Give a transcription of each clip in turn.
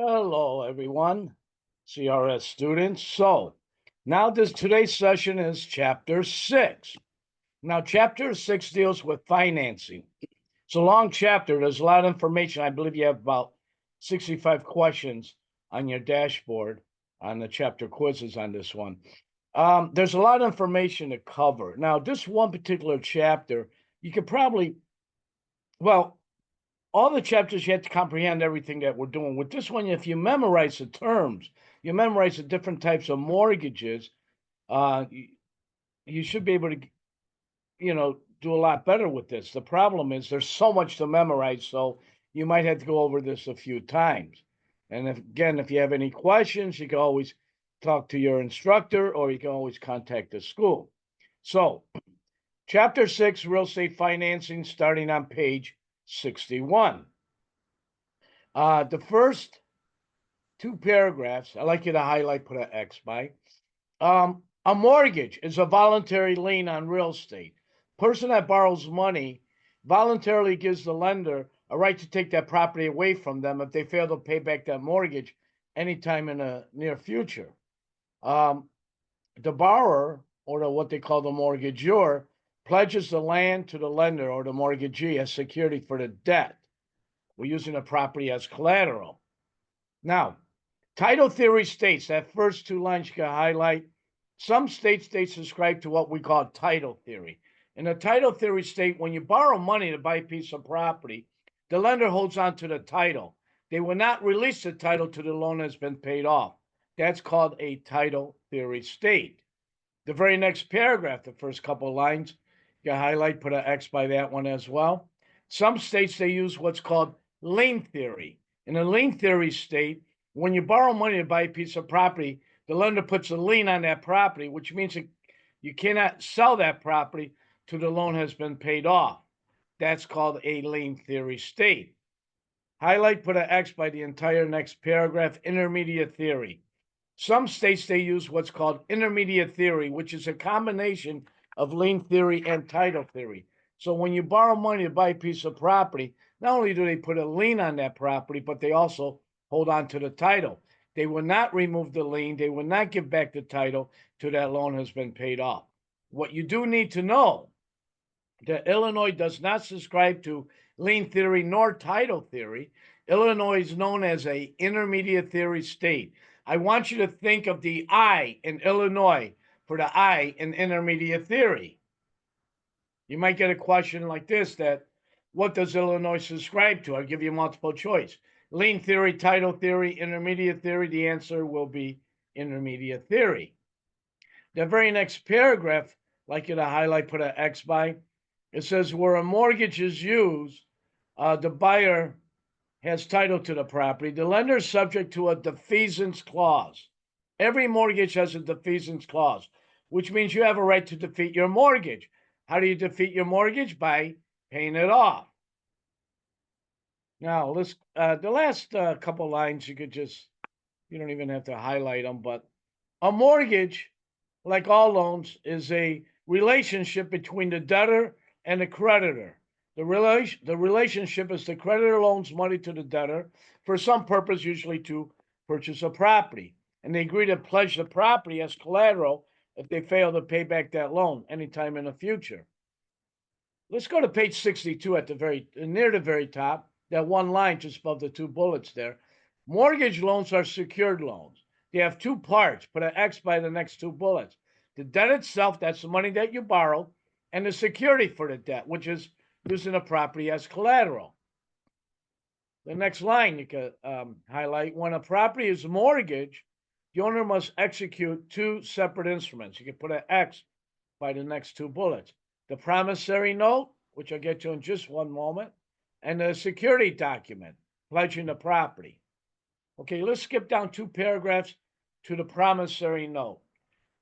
Hello, everyone, CRS students. So now today's session is chapter 6. Now, chapter 6 deals with financing. It's a long chapter. There's a lot of information. I believe you have about 65 questions on your dashboard on the chapter quizzes on this one. There's a lot of information to cover. Now, this one particular chapter, you could probably, well, all the chapters you have to comprehend everything that we're doing. With this one, if you memorize the terms, you memorize the different types of mortgages, you should be able to, do a lot better with this. The problem is there's so much to memorize, so you might have to go over this a few times. And if you have any questions, you can always talk to your instructor or you can always contact the school. So, chapter 6, real estate financing, starting on page 61. The first two paragraphs, I like you to highlight, put an X by. A mortgage is a voluntary lien on real estate. Person that borrows money voluntarily gives the lender a right to take that property away from them if they fail to pay back that mortgage anytime in the near future. The borrower, or what they call the mortgagor, pledges the land to the lender or the mortgagee as security for the debt. We're using the property as collateral. Now, title theory states, that first two lines you can highlight, some states they subscribe to what we call title theory. In the title theory state, when you borrow money to buy a piece of property, the lender holds on to the title. They will not release the title till the loan has been paid off. That's called a title theory state. The very next paragraph, the first couple lines, you can highlight, put an X by that one as well. Some states they use what's called lien theory. In a lien theory state, when you borrow money to buy a piece of property, the lender puts a lien on that property, which means you cannot sell that property till the loan has been paid off. That's called a lien theory state. Highlight, put an X by the entire next paragraph, intermediate theory. Some states they use what's called intermediate theory, which is a combination of lien theory and title theory. So when you borrow money to buy a piece of property, not only do they put a lien on that property, but they also hold on to the title. They will not remove the lien. They will not give back the title till that loan has been paid off. What you do need to know that Illinois does not subscribe to lien theory nor title theory. Illinois is known as a intermediate theory state. I want you to think of the I in Illinois for the I in intermediate theory. You might get a question like this, that what does Illinois subscribe to? I'll give you multiple choice. Lien theory, title theory, intermediate theory. The answer will be intermediate theory. The very next paragraph, I'd like you to highlight, put an X by. It says where a mortgage is used, the buyer has title to the property. The lender is subject to a defeasance clause. Every mortgage has a defeasance clause, which means you have a right to defeat your mortgage. How do you defeat your mortgage? By paying it off. Now, let's the last couple lines, you don't even have to highlight them, but a mortgage, like all loans, is a relationship between the debtor and the creditor. The relationship is the creditor loans money to the debtor for some purpose, usually to purchase a property. And they agree to pledge the property as collateral if they fail to pay back that loan anytime in the future. Let's go to page 62 at near the very top, that one line just above the two bullets there. Mortgage loans are secured loans. They have two parts. Put an X by the next two bullets. The debt itself, that's the money that you borrow, and the security for the debt, which is using the property as collateral. The next line you can highlight, when a property is mortgaged, the owner must execute two separate instruments. You can put an X by the next two bullets. The promissory note, which I'll get to in just one moment, and the security document, pledging the property. Okay, let's skip down two paragraphs to the promissory note.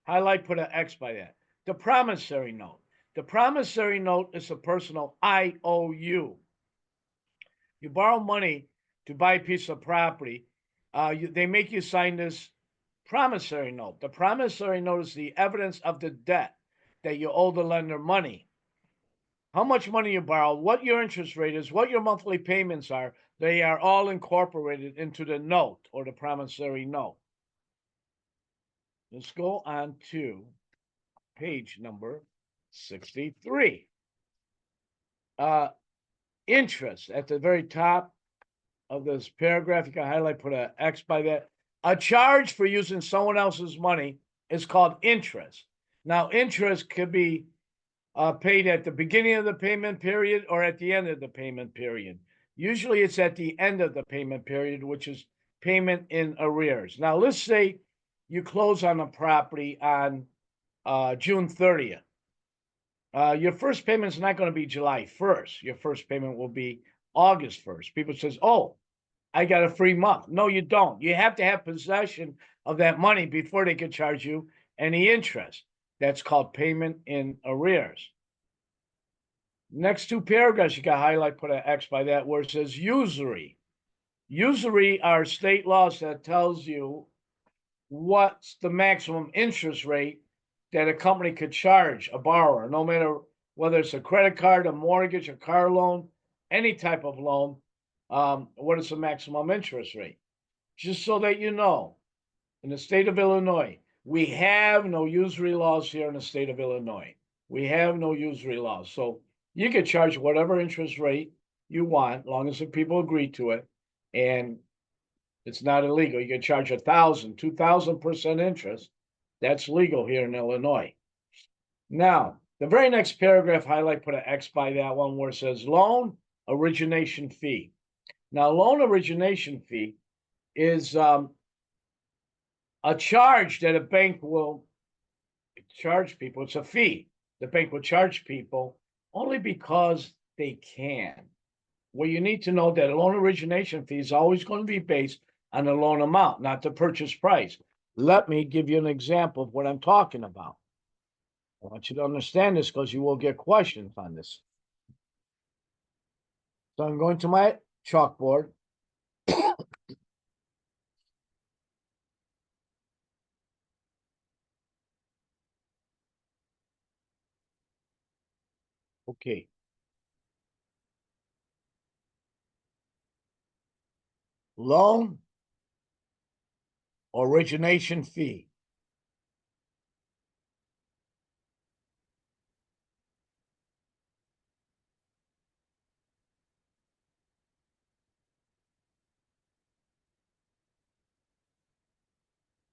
Highlight, put an X by that. The promissory note. The promissory note is a personal IOU. You borrow money to buy a piece of property. They make you sign this promissory note. The promissory note is the evidence of the debt that you owe the lender money. how much money you borrow, what your interest rate is, what your monthly payments are. They are all incorporated into the note or the promissory note. Let's go on to page number 63. Interest at the very top of this paragraph, you can highlight, put an X by that. A charge for using someone else's money is called interest. Now, interest could be paid at the beginning of the payment period or at the end of the payment period. Usually it's at the end of the payment period, which is payment in arrears. Now, let's say you close on a property on June 30th. Your first payment is not going to be July 1st. Your first payment will be August 1st. People says, oh, I got a free month. No, you don't. You have to have possession of that money before they can charge you any interest. That's called payment in arrears. Next two paragraphs, you can highlight, put an X by that, where it says usury. Usury are state laws that tells you what's the maximum interest rate that a company could charge a borrower, no matter whether it's a credit card, a mortgage, a car loan, any type of loan. What is the maximum interest rate? Just so that you know, in the state of Illinois, we have no usury laws here in the state of Illinois. We have no usury laws. So you can charge whatever interest rate you want, as long as the people agree to it, and it's not illegal. You can charge 1,000, 2,000% interest. That's legal here in Illinois. Now, the very next paragraph, highlight, put an X by that one, where it says loan origination fee. Now, loan origination fee is a charge that a bank will charge people. It's a fee the bank will charge people only because they can. Well, you need to know that a loan origination fee is always going to be based on the loan amount, not the purchase price. Let me give you an example of what I'm talking about. I want you to understand this because you will get questions on this. So I'm going to my chalkboard. Okay. Loan origination fee.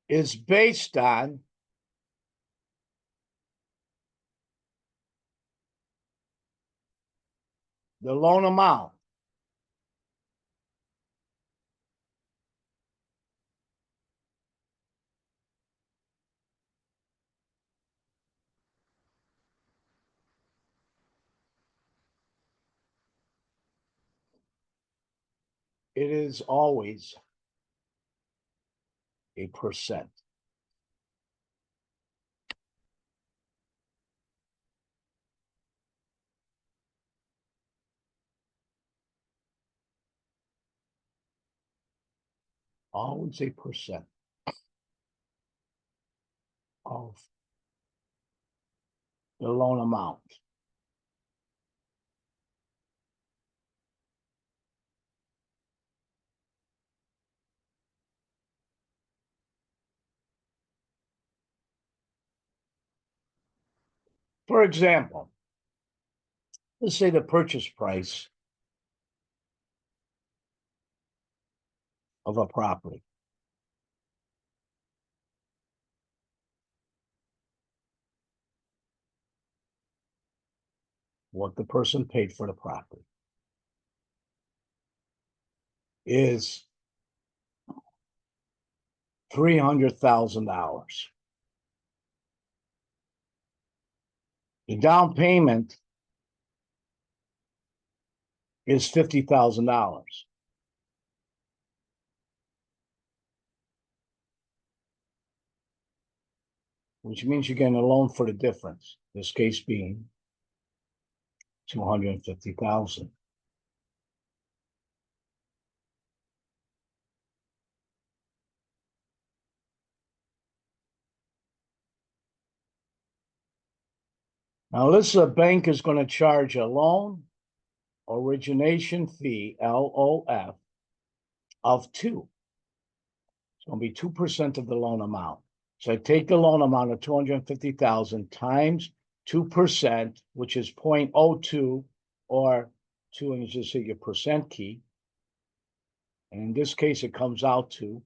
Is based on the loan amount. It is always a percent. Always a percent of the loan amount. For example, let's say the purchase price of a property. What the person paid for the property is $300,000. The down payment is $50,000. Which means you're getting a loan for the difference. This case being 250,000. Now, this bank is going to charge a loan origination fee, LOF, of 2. It's going to be 2% of the loan amount. So I take the loan amount of 250,000 times 2%, which is 0.02 or 2, and you just hit your percent key. And in this case, it comes out to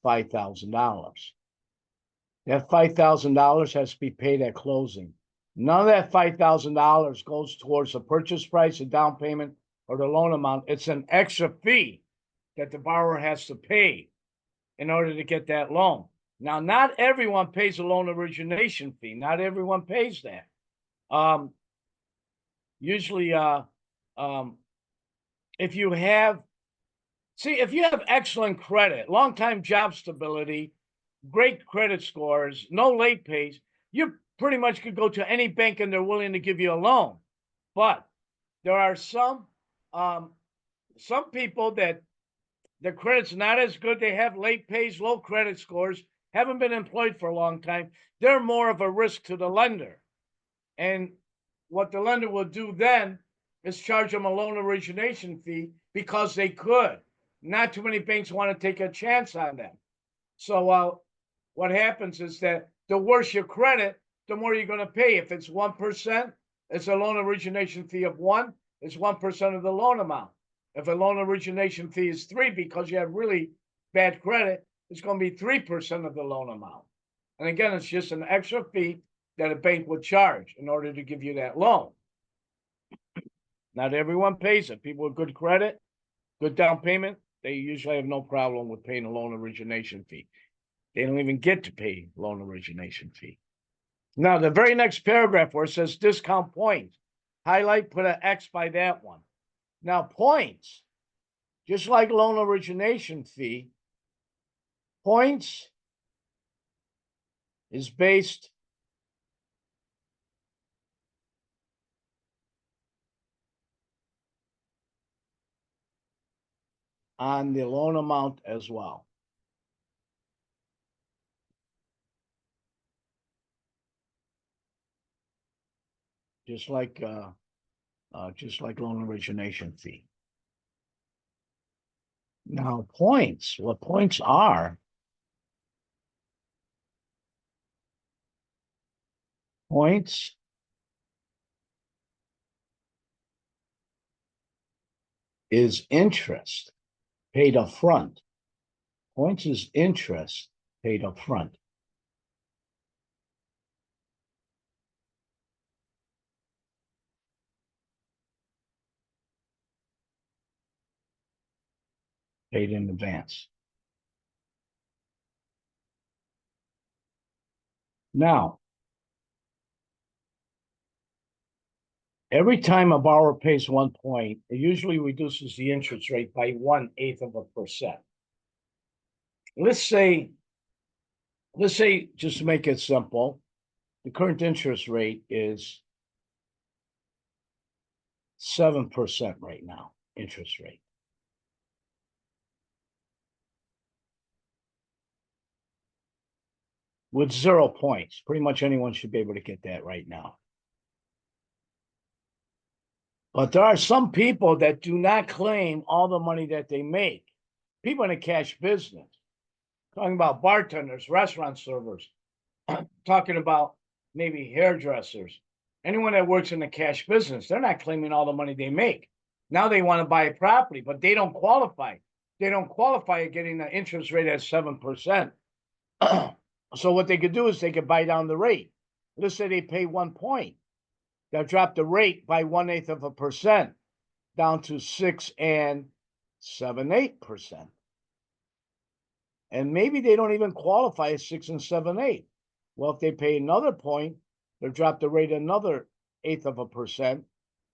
$5,000. That $5,000 has to be paid at closing. None of that $5,000 goes towards the purchase price, the down payment, or the loan amount. It's an extra fee that the borrower has to pay in order to get that loan. Now, not everyone pays a loan origination fee. Not everyone pays that. Usually, if you have excellent credit, long-time job stability, great credit scores, no late pays, you pretty much could go to any bank and they're willing to give you a loan. But there are some people that their credit's not as good. They have late pays, low credit scores, haven't been employed for a long time. They're more of a risk to the lender. And what the lender will do then is charge them a loan origination fee because they could. Not too many banks want to take a chance on them. So what happens is that the worse your credit, the more you're going to pay. If it's 1%, it's a loan origination fee of 1. It's 1% of the loan amount. If a loan origination fee is 3 because you have really bad credit, it's going to be 3% of the loan amount. And again, it's just an extra fee that a bank would charge in order to give you that loan. Not everyone pays it. People with good credit, good down payment, they usually have no problem with paying a loan origination fee. They don't even get to pay loan origination fee. Now, the very next paragraph where it says discount points, highlight, put an X by that one. Now, points, just like loan origination fee, points is based on the loan amount as well. Just like loan origination fee. Now, points, what points are, points is interest paid up front. Points is interest paid up front. Paid in advance. Now, every time a borrower pays 1 point, it usually reduces the interest rate by 1/8%. Let's say, just to make it simple, the current interest rate is 7% right now, interest rate. With 0 points, pretty much anyone should be able to get that right now. But there are some people that do not claim all the money that they make. People in the cash business, talking about bartenders, restaurant servers, talking about maybe hairdressers, anyone that works in the cash business, they're not claiming all the money they make. Now they want to buy a property, but they don't qualify. They don't qualify at getting the interest rate at 7%. So what they could do is they could buy down the rate. Let's say they pay 1 point. They'll drop the rate by 1/8% down to 6 7/8%. And maybe they don't even qualify as 6 7/8. Well, if they pay another point, they'll drop the rate another 1/8%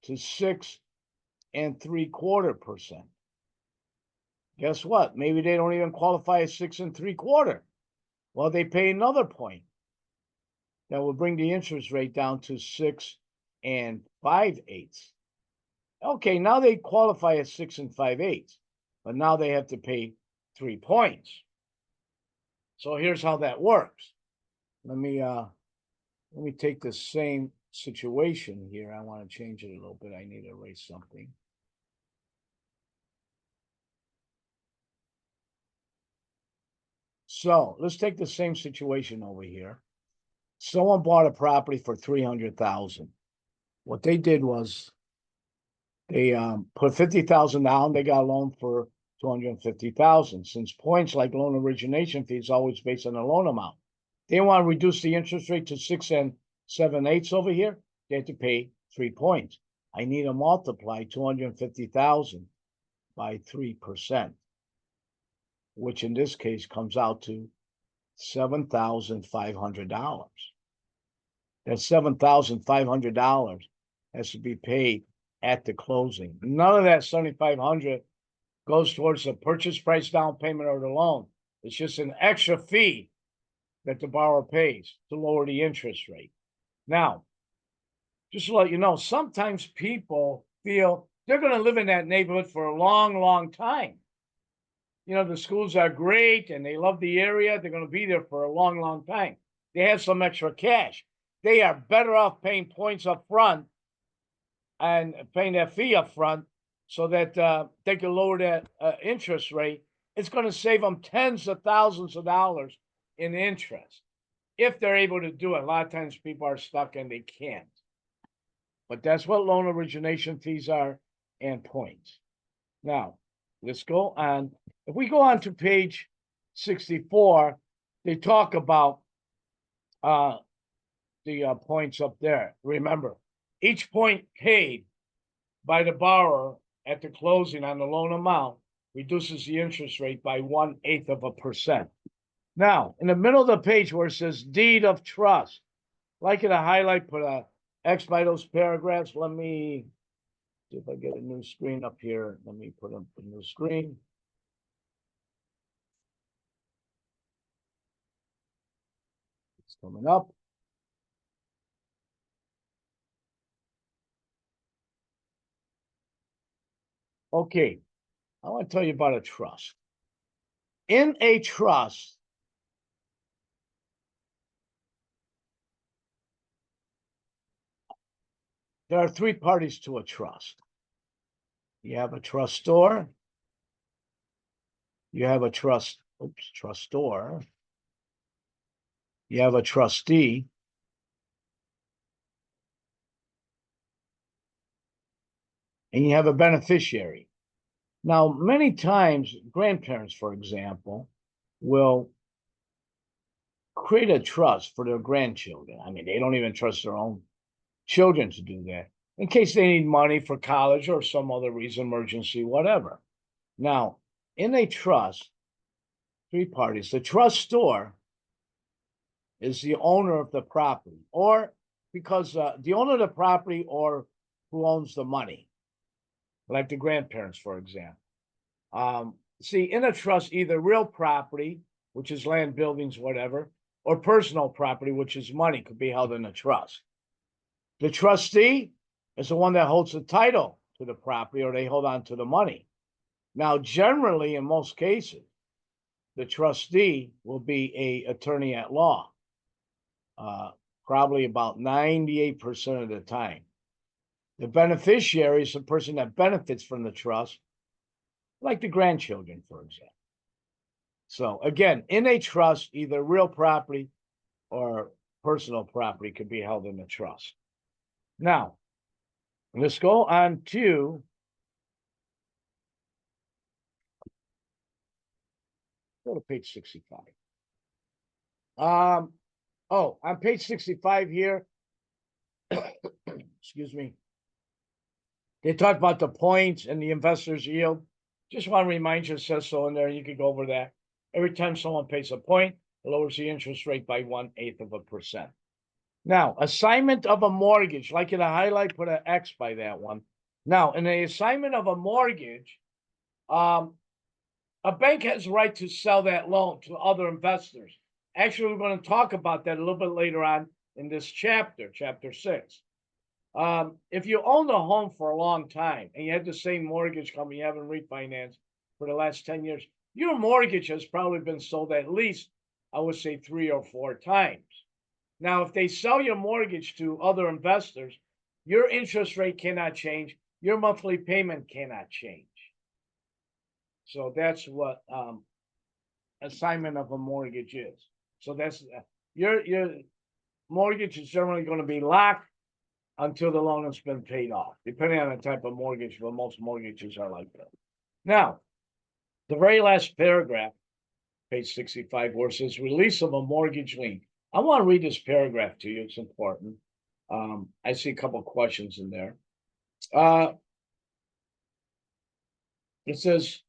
to 6 3/4%. Guess what? Maybe they don't even qualify as 6 3/4. Well, they pay another point. That will bring the interest rate down to 6 5/8. Okay, now they qualify as 6 5/8, but now they have to pay 3 points. So here's how that works. Let me take the same situation here. I want to change it a little bit. I need to erase something. So let's take the same situation over here. Someone bought a property for 300,000. What they did was they put 50,000 down. They got a loan for 250,000. Since points like loan origination fees always based on the loan amount, they want to reduce the interest rate to 6 7/8 over here. They have to pay 3 points. I need to multiply 250,000 by 3%, which in this case comes out to $7,500. That $7,500 has to be paid at the closing. None of that 7,500 goes towards the purchase price, down payment, or the loan. It's just an extra fee that the borrower pays to lower the interest rate. Now, just to let you know, sometimes people feel they're going to live in that neighborhood for a long, long time. You know, the schools are great and they love the area. They're going to be there for a long, long time. They have some extra cash. They are better off paying points up front and paying that fee up front so that they can lower that interest rate. It's going to save them tens of thousands of dollars in interest if they're able to do it. A lot of times people are stuck and they can't. But that's what loan origination fees are and points. Now, let's go on. If we go on to page 64, they talk about the points up there. Remember, each point paid by the borrower at the closing on the loan amount reduces the interest rate by 1/8%. Now, in the middle of the page where it says deed of trust, I'd like you to highlight, put a X by those paragraphs. Let me see if I get a new screen up here. Let me put up a new screen. It's coming up. Okay, I want to tell you about a trust. In a trust, there are 3 parties to a trust. You have a trustor, you have a trustor, you have a trustee, and you have a beneficiary. Now, many times, grandparents, for example, will create a trust for their grandchildren. I mean, they don't even trust their own children to do that in case they need money for college or some other reason, emergency, whatever. Now, in a trust, 3 parties. The trustor is the owner of the property, or because the owner of the property or who owns the money, like the grandparents, for example. See, in a trust, either real property, which is land, buildings, whatever, or personal property, which is money, could be held in a trust. The trustee is the one that holds the title to the property, or they hold on to the money. Now, generally, in most cases, the trustee will be an attorney at law, probably about 98% of the time. The beneficiary is the person that benefits from the trust, like the grandchildren, for example. So again, in a trust, either real property or personal property could be held in a trust. Now, let's go on to go to page 65. On page 65 here, excuse me, they talk about the points and the investor's yield. Just want to remind you, it says so in there. You could go over that. Every time someone pays a point, it lowers the interest rate by 1/8%. Now, assignment of a mortgage, like in a highlight, put an X by that one. Now, in the assignment of a mortgage, a bank has the right to sell that loan to other investors. Actually, we're going to talk about that a little bit later on in this chapter, chapter 6. If you own a home for a long time and you had the same mortgage company, you haven't refinanced for the last 10 years, your mortgage has probably been sold at least, I would say, 3 or 4 times. Now, if they sell your mortgage to other investors, your interest rate cannot change. Your monthly payment cannot change. So that's what assignment of a mortgage is. So that's your mortgage is generally going to be locked until the loan has been paid off, depending on the type of mortgage. But most mortgages are like that. Now, the very last paragraph, page 65, where it says release of a mortgage lien. I want to read this paragraph to you. It's important. I see a couple of questions in there. It says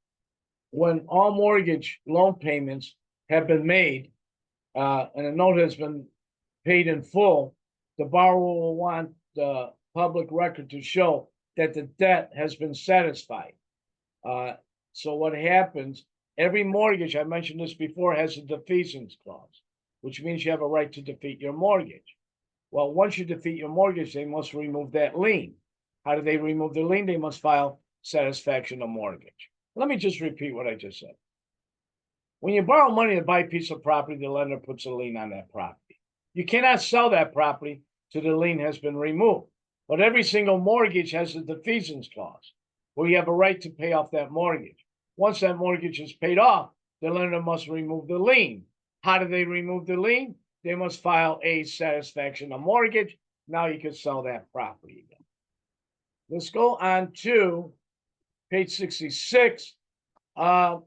when all mortgage loan payments have been made and a note has been paid in full, the borrower will want the public record to show that the debt has been satisfied. So what happens, every mortgage, I mentioned this before, has a defeasance clause, which means you have a right to defeat your mortgage. Well, once you defeat your mortgage, they must remove that lien. How do they remove the lien? They must file satisfaction of mortgage. Let me just repeat what I just said. When you borrow money to buy a piece of property, the lender puts a lien on that property. You cannot sell that property till the lien has been removed. But every single mortgage has a defeasance clause where you have a right to pay off that mortgage. Once that mortgage is paid off, the lender must remove the lien. How do they remove the lien? They must file a satisfaction of mortgage. Now you can sell that property again. Let's go on to page 66. About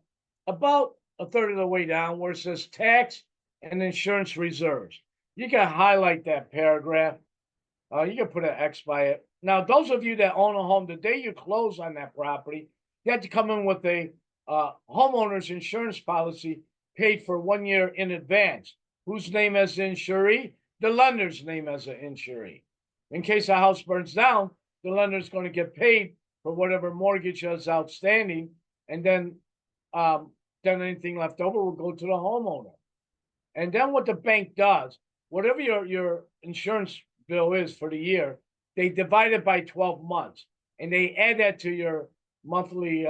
a third of the way down where it says tax and insurance reserves. You can highlight that paragraph. You can put an X by it. Now, those of you that own a home, the day you close on that property, you have to come in with a homeowner's insurance policy paid for 1 year in advance. Whose name as the insuree? The lender's name as an insuree. In case a house burns down, the lender's going to get paid for whatever mortgage is outstanding, and then anything left over will go to the homeowner. And then what the bank does, whatever your insurance bill is for the year, they divide it by 12 months, and they add that to your monthly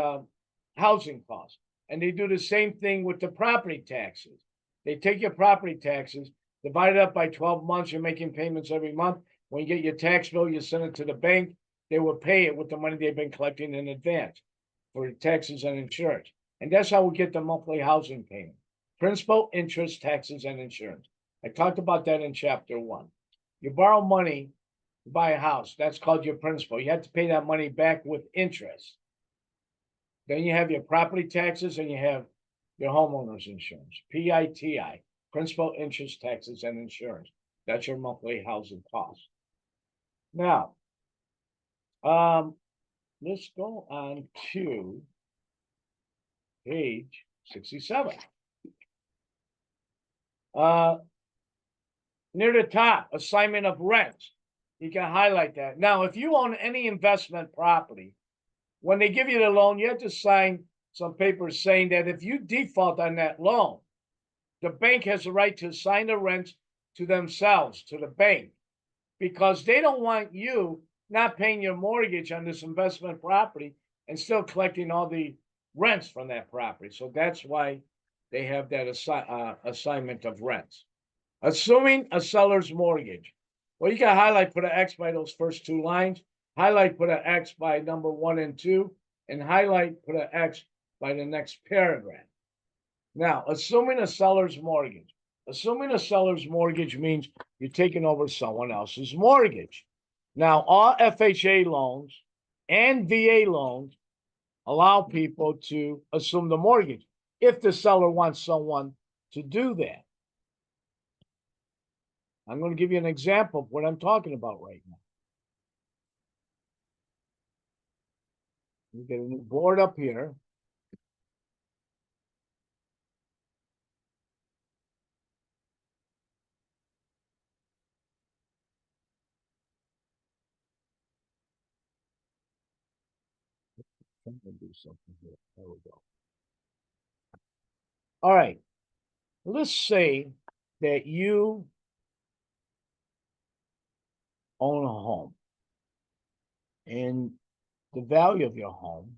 housing costs. And they do the same thing with the property taxes. They take your property taxes, divide it up by 12 months. You're making payments every month. When you get your tax bill, you send it to the bank. They will pay it with the money they've been collecting in advance for taxes and insurance. And that's how we get the monthly housing payment. Principal, interest, taxes, and insurance. I talked about that in chapter 1. You borrow money to buy a house. That's called your principal. You have to pay that money back with interest. Then you have your property taxes and you have your homeowner's insurance. PITI, principal, interest, taxes, and insurance. That's your monthly housing cost. Now, let's go on to page 67. Near the top, assignment of rents. You can highlight that. Now, if you own any investment property, when they give you the loan, you have to sign some papers saying that if you default on that loan, the bank has the right to assign the rents to themselves, to the bank, because they don't want you not paying your mortgage on this investment property and still collecting all the rents from that property. So that's why they have that assignment of rents. Assuming a seller's mortgage. Well, you can highlight, put an X by those first two lines, highlight, put an X by number 1 and 2, and highlight, put an X by the next paragraph. Now, assuming a seller's mortgage. Assuming a seller's mortgage means you're taking over someone else's mortgage. Now, all FHA loans and VA loans allow people to assume the mortgage if the seller wants someone to do that. I'm going to give you an example of what I'm talking about right now. We get a new board up here. I'm going to do something here. There we go. All right. Let's say that you own a home and the value of your home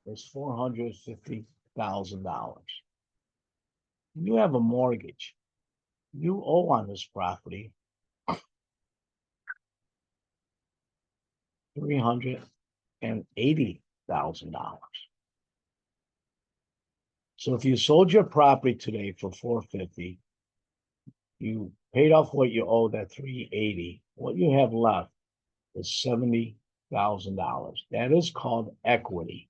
is $450,000. You have a mortgage. You owe on this property $380,000. So if you sold your property today for $450,000, you paid off what you owe, that $380,000. What you have left is $70,000. That is called equity.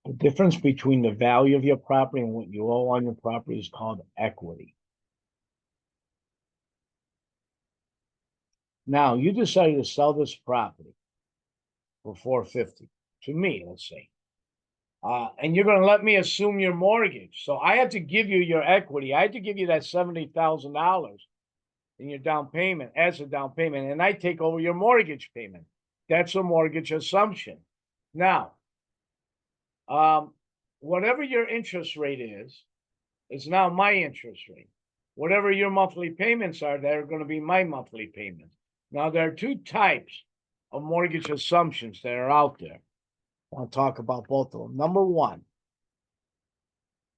The difference between the value of your property and what you owe on your property is called equity. Now, you decided to sell this property for $450,000 to me, let's say. And you're going to let me assume your mortgage. So I have to give you your equity. I have to give you that $70,000 in your down payment as a down payment, and I take over your mortgage payment. That's a mortgage assumption. Now, whatever your interest rate is now my interest rate. Whatever your monthly payments are, they're going to be my monthly payments. Now, there are two types of mortgage assumptions that are out there. I'll talk about both of them. Number one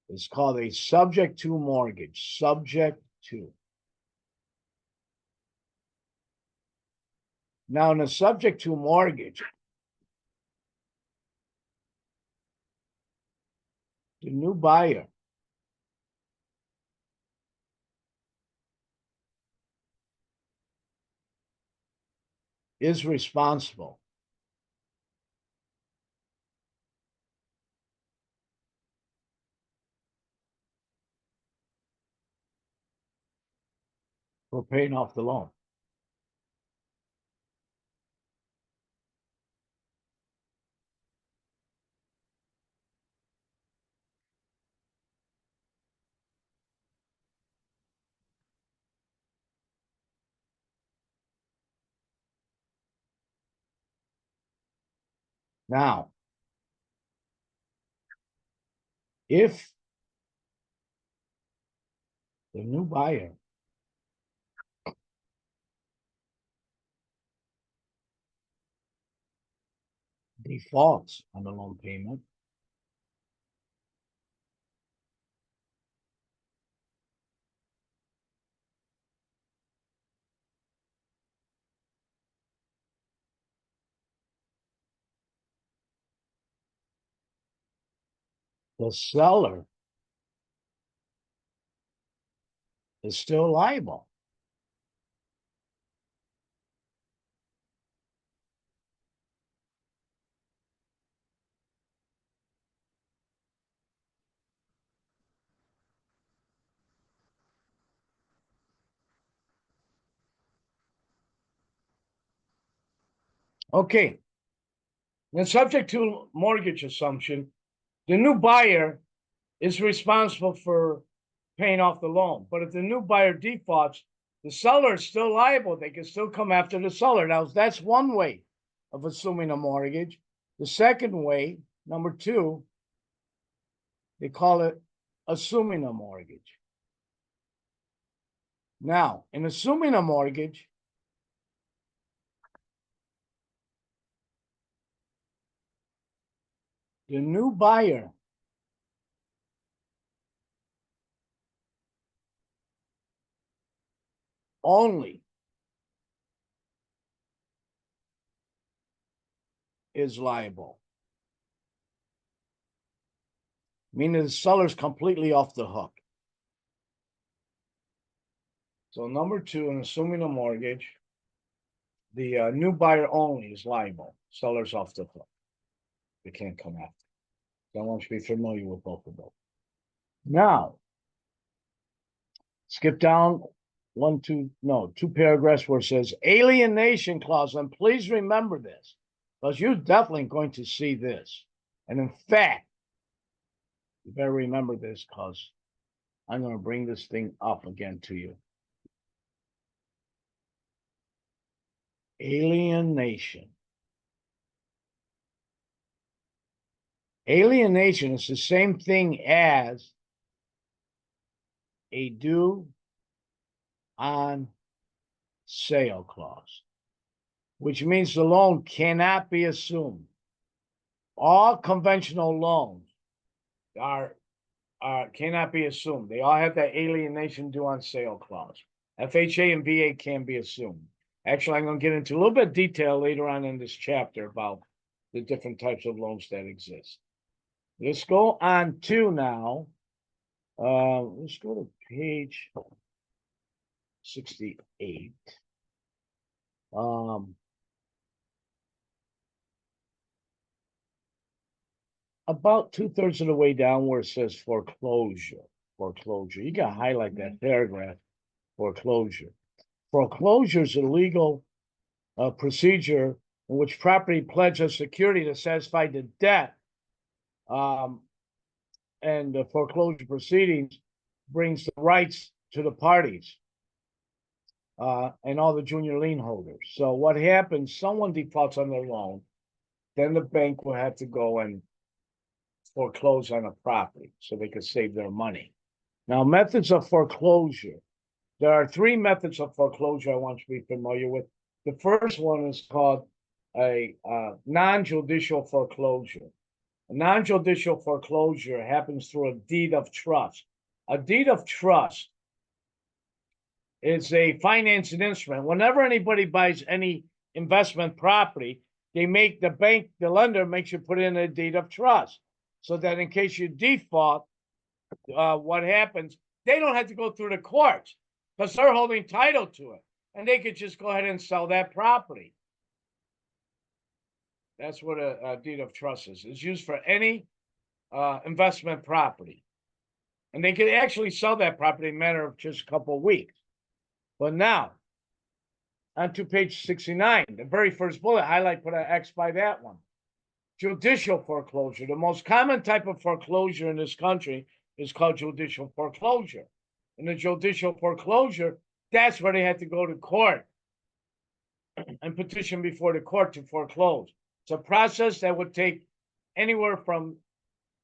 is called a subject to mortgage. Subject to. Now, in a subject to mortgage, the new buyer is responsible for paying off the loan. Now, if the new buyer defaults on the loan payment, the seller is still liable. Okay. Then, subject to mortgage assumption, the new buyer is responsible for paying off the loan. But if the new buyer defaults, the seller is still liable. They can still come after the seller. Now, that's one way of assuming a mortgage. The second way, number two, they call it assuming a mortgage. Now, in assuming a mortgage, the new buyer only is liable, meaning the seller's completely off the hook. So number two, in assuming a mortgage, the new buyer only is liable. Seller's off the hook. They can't come after. So I want you to be familiar with both of those. Now, skip down two paragraphs where it says alienation clause. And please remember this, because you're definitely going to see this. And in fact, you better remember this because I'm going to bring this thing up again to you. Alienation. Alienation is the same thing as a due on sale clause, which means the loan cannot be assumed all conventional loans are cannot be assumed. They all have that alienation due on sale clause. FHA and VA can be assumed. Actually, I'm going to get into a little bit of detail later on in this chapter about the different types of loans that exist. Let's go on to now. Let's go to page 68. About 2/3 of the way down where it says foreclosure. You got to highlight that paragraph. Foreclosure. Foreclosure is a legal procedure in which property pledges security to satisfy the debt. And the foreclosure proceedings brings the rights to the parties and all the junior lien holders. So what happens, someone defaults on their loan, then the bank will have to go and foreclose on a property so they could save their money. Now, methods of foreclosure. There are 3 methods of foreclosure I want you to be familiar with. The first one is called a non-judicial foreclosure. A non-judicial foreclosure happens through a deed of trust. A deed of trust is a financing instrument. Whenever anybody buys any investment property, they make the bank, the lender makes you put in a deed of trust so that in case you default, what happens, they don't have to go through the courts because they're holding title to it and they could just go ahead and sell that property. That's what a deed of trust is. It's used for any investment property. And they could actually sell that property in a matter of just a couple of weeks. But now, on to page 69, the very first bullet, put an X by that one. Judicial foreclosure. The most common type of foreclosure in this country is called judicial foreclosure. In the judicial foreclosure, that's where they had to go to court and petition before the court to foreclose. It's a process that would take anywhere from,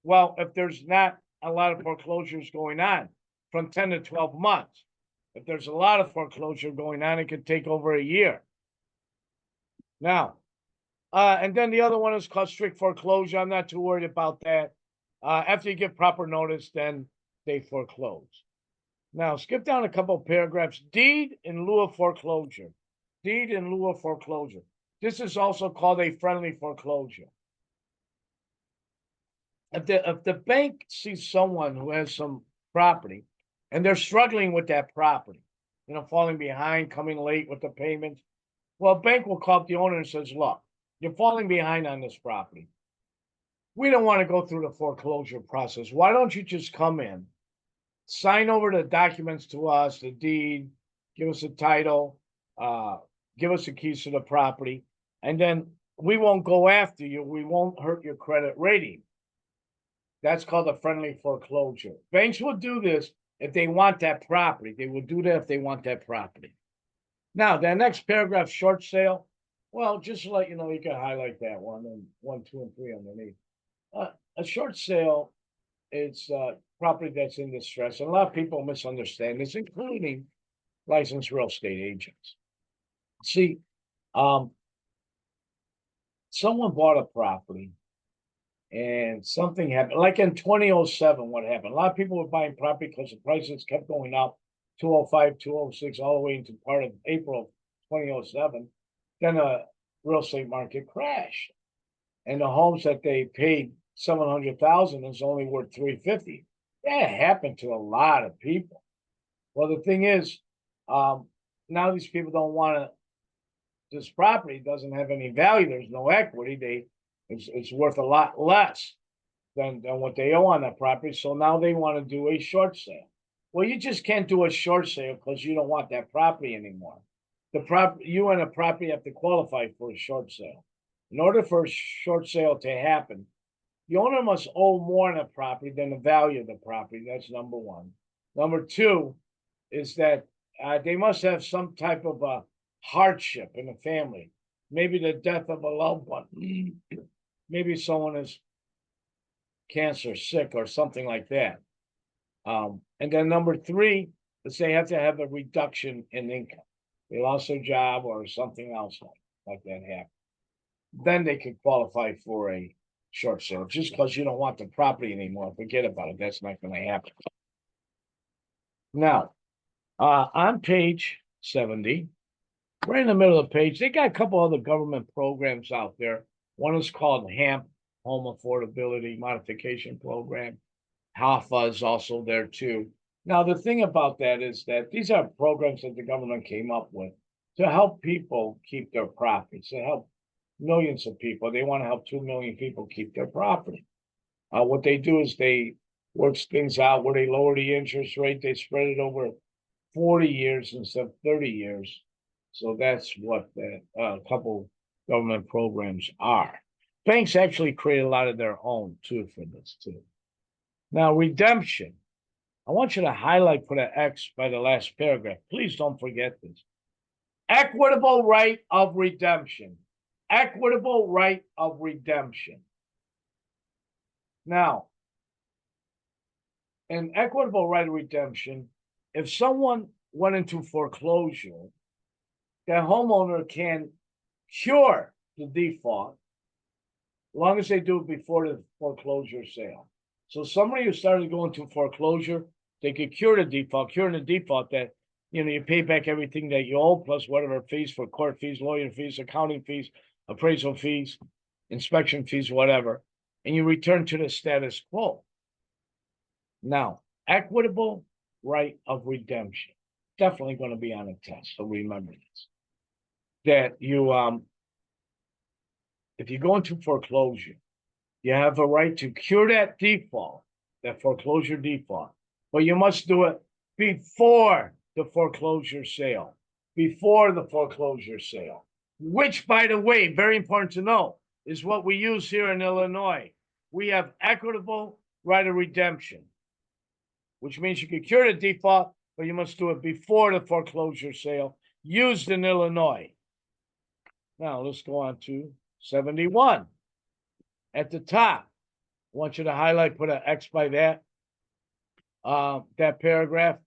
well, if there's not a lot of foreclosures going on, from 10 to 12 months. If there's a lot of foreclosure going on, it could take over a year. Now, and then the other one is called strict foreclosure. I'm not too worried about that. After you give proper notice, then they foreclose. Now, skip down a couple of paragraphs. Deed in lieu of foreclosure. Deed in lieu of foreclosure. This is also called a friendly foreclosure. If the bank sees someone who has some property and they're struggling with that property, falling behind, coming late with the payments, well, bank will call up the owner and says, look, you're falling behind on this property. We don't want to go through the foreclosure process. Why don't you just come in, sign over the documents to us, the deed, give us a title, give us the keys to the property, and then we won't go after you. We won't hurt your credit rating. That's called a friendly foreclosure. Banks will do this if they want that property. They will do that if they want that property. Now, that next paragraph, short sale. Well, just to let you know, you can highlight that one and 1, 2, and 3 underneath. A short sale is property that's in distress. And a lot of people misunderstand this, including licensed real estate agents. See, someone bought a property and something happened. Like in 2007, what happened? A lot of people were buying property because the prices kept going up, 205, 206, all the way into part of April of 2007. Then the real estate market crashed. And the homes that they paid $700,000 is only worth $350,000. That happened to a lot of people. Well, the thing is, now these people don't want to. This property doesn't have any value. There's no equity. It's worth a lot less than what they owe on that property. So now they want to do a short sale. Well, you just can't do a short sale because you don't want that property anymore. You and a property have to qualify for a short sale. In order for a short sale to happen, the owner must owe more on the property than the value of the property. That's number one. Number two is that they must have some type of a hardship in the family. Maybe the death of a loved one. Maybe someone is cancer, sick, or something like that. And then number three is they have to have a reduction in income. They lost their job or something else like that happened. Then they could qualify for a short sale. Just because you don't want the property anymore, forget about it. That's not going to happen. Now, on page 70, right in the middle of the page, they got a couple other government programs out there. One is called HAMP, Home Affordability Modification Program. HAFA is also there too. Now, the thing about that is that these are programs that the government came up with to help people keep their properties, to help millions of people. They want to help 2 million people keep their property. What they do is they work things out where they lower the interest rate, they spread it over 40 years instead of 30 years. So that's what the couple government programs are. Banks actually create a lot of their own too for this too. Now, redemption. I want you to highlight, put an X by the last paragraph. Please don't forget this. Equitable right of redemption. Equitable right of redemption. Now, an equitable right of redemption, if someone went into foreclosure, the homeowner can cure the default as long as they do it before the foreclosure sale. So somebody who started going to foreclosure, they could cure the default, that, you pay back everything that you owe, plus whatever fees for court fees, lawyer fees, accounting fees, appraisal fees, inspection fees, whatever, and you return to the status quo. Now, equitable right of redemption, definitely going to be on a test, so remember this. That you, if you go into foreclosure, you have a right to cure that default, that foreclosure default, but you must do it before the foreclosure sale. Before the foreclosure sale, which, by the way, very important to know, is what we use here in Illinois. We have equitable right of redemption, which means you can cure the default, but you must do it before the foreclosure sale, used in Illinois. Now, let's go on to 71. At the top, I want you to highlight, put an X by that paragraph.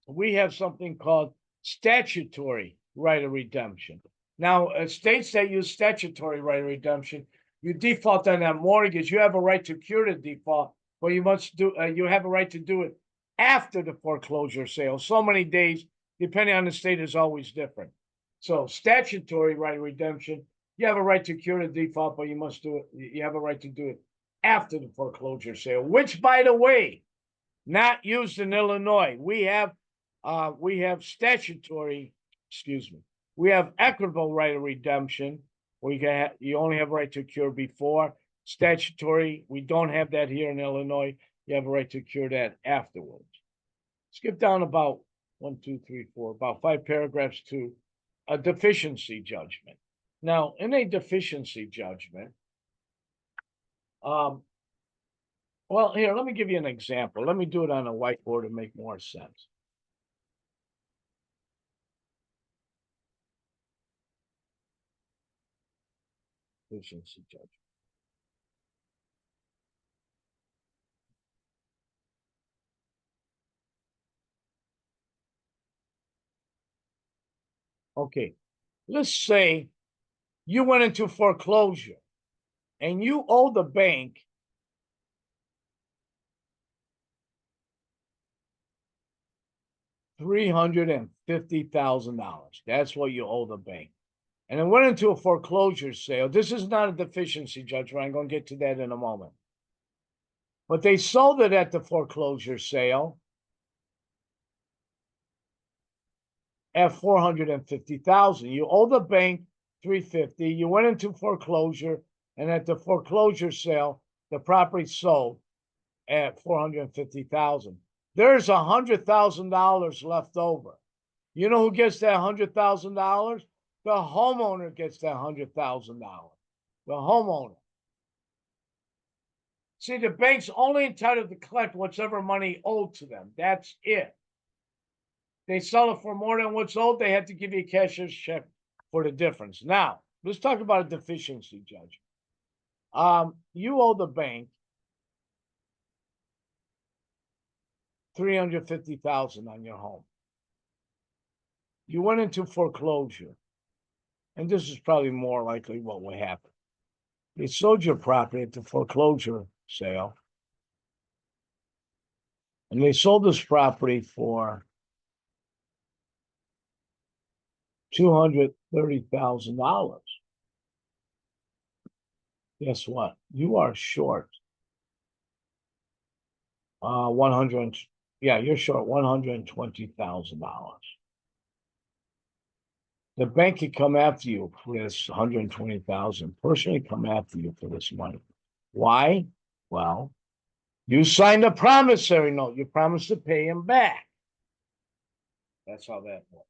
We have something called statutory right of redemption. Now, states that use statutory right of redemption, you default on that mortgage, you have a right to cure the default, but you must do. You have a right to do it after the foreclosure sale. So many days, depending on the state, is always different. So, statutory right of redemption, you have a right to cure the default, but you must do it. You have a right to do it after the foreclosure sale, which, by the way, not used in Illinois. We have statutory. Excuse me. We have equitable right of redemption. You only have a right to cure before. Statutory, we don't have that here in Illinois. You have a right to cure that afterwards. Skip down about 5 paragraphs to a deficiency judgment. Now, in a deficiency judgment, well, here, let me give you an example. Let me do it on a whiteboard to make more sense. Deficiency judgment. Okay, let's say you went into foreclosure and you owe the bank $350,000. That's what you owe the bank. And it went into a foreclosure sale. This is not a deficiency judgment. I'm going to get to that in a moment. But they sold it at the foreclosure sale at $450,000. You owe the bank $350,000. You went into foreclosure, and at the foreclosure sale, the property sold at $450,000. There's $100,000 left over. You know who gets that $100,000? The homeowner gets that $100,000. The homeowner. See, the bank's only entitled to collect whatever money owed to them. That's it. They sell it for more than what's owed, they have to give you a cashier's check for the difference. Now, let's talk about a deficiency judgment. You owe the bank $350,000 on your home. You went into foreclosure, and this is probably more likely what will happen. They sold your property at the foreclosure sale. And they sold this property for $230,000. Guess what? You are short. 100. Yeah, you're short $120,000. The bank could come after you for this 120,000. Personally, come after you for this money. Why? Well, you signed a promissory note. You promised to pay him back. That's how that works.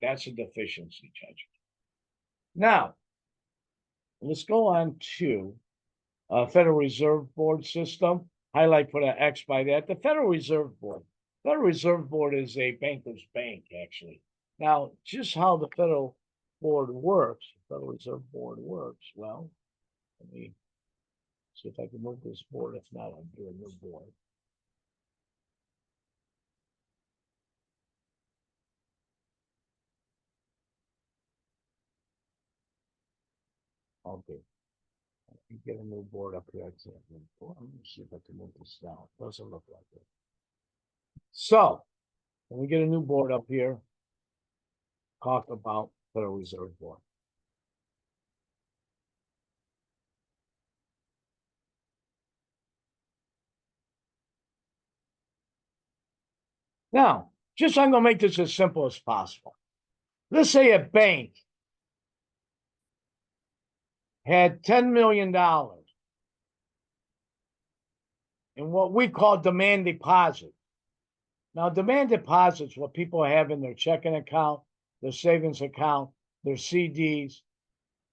That's a deficiency judgment. Now, let's go on to Federal Reserve Board system. Highlight, put an X by that. The Federal Reserve Board. Federal Reserve Board is a banker's bank, actually. Now, just how the Federal Board works, Federal Reserve Board works, well, let me see if I can move this board. If not, I'll do a new board. Okay. You get a new board up here. Let me see if I can move this down. It doesn't look like it. So, when we get a new board up here, talk about Federal Reserve Board. Now, just I'm going to make this as simple as possible. Let's say a bank had $10 million in what we call demand deposit. Now, demand deposits, what people have in their checking account, their savings account, their CDs,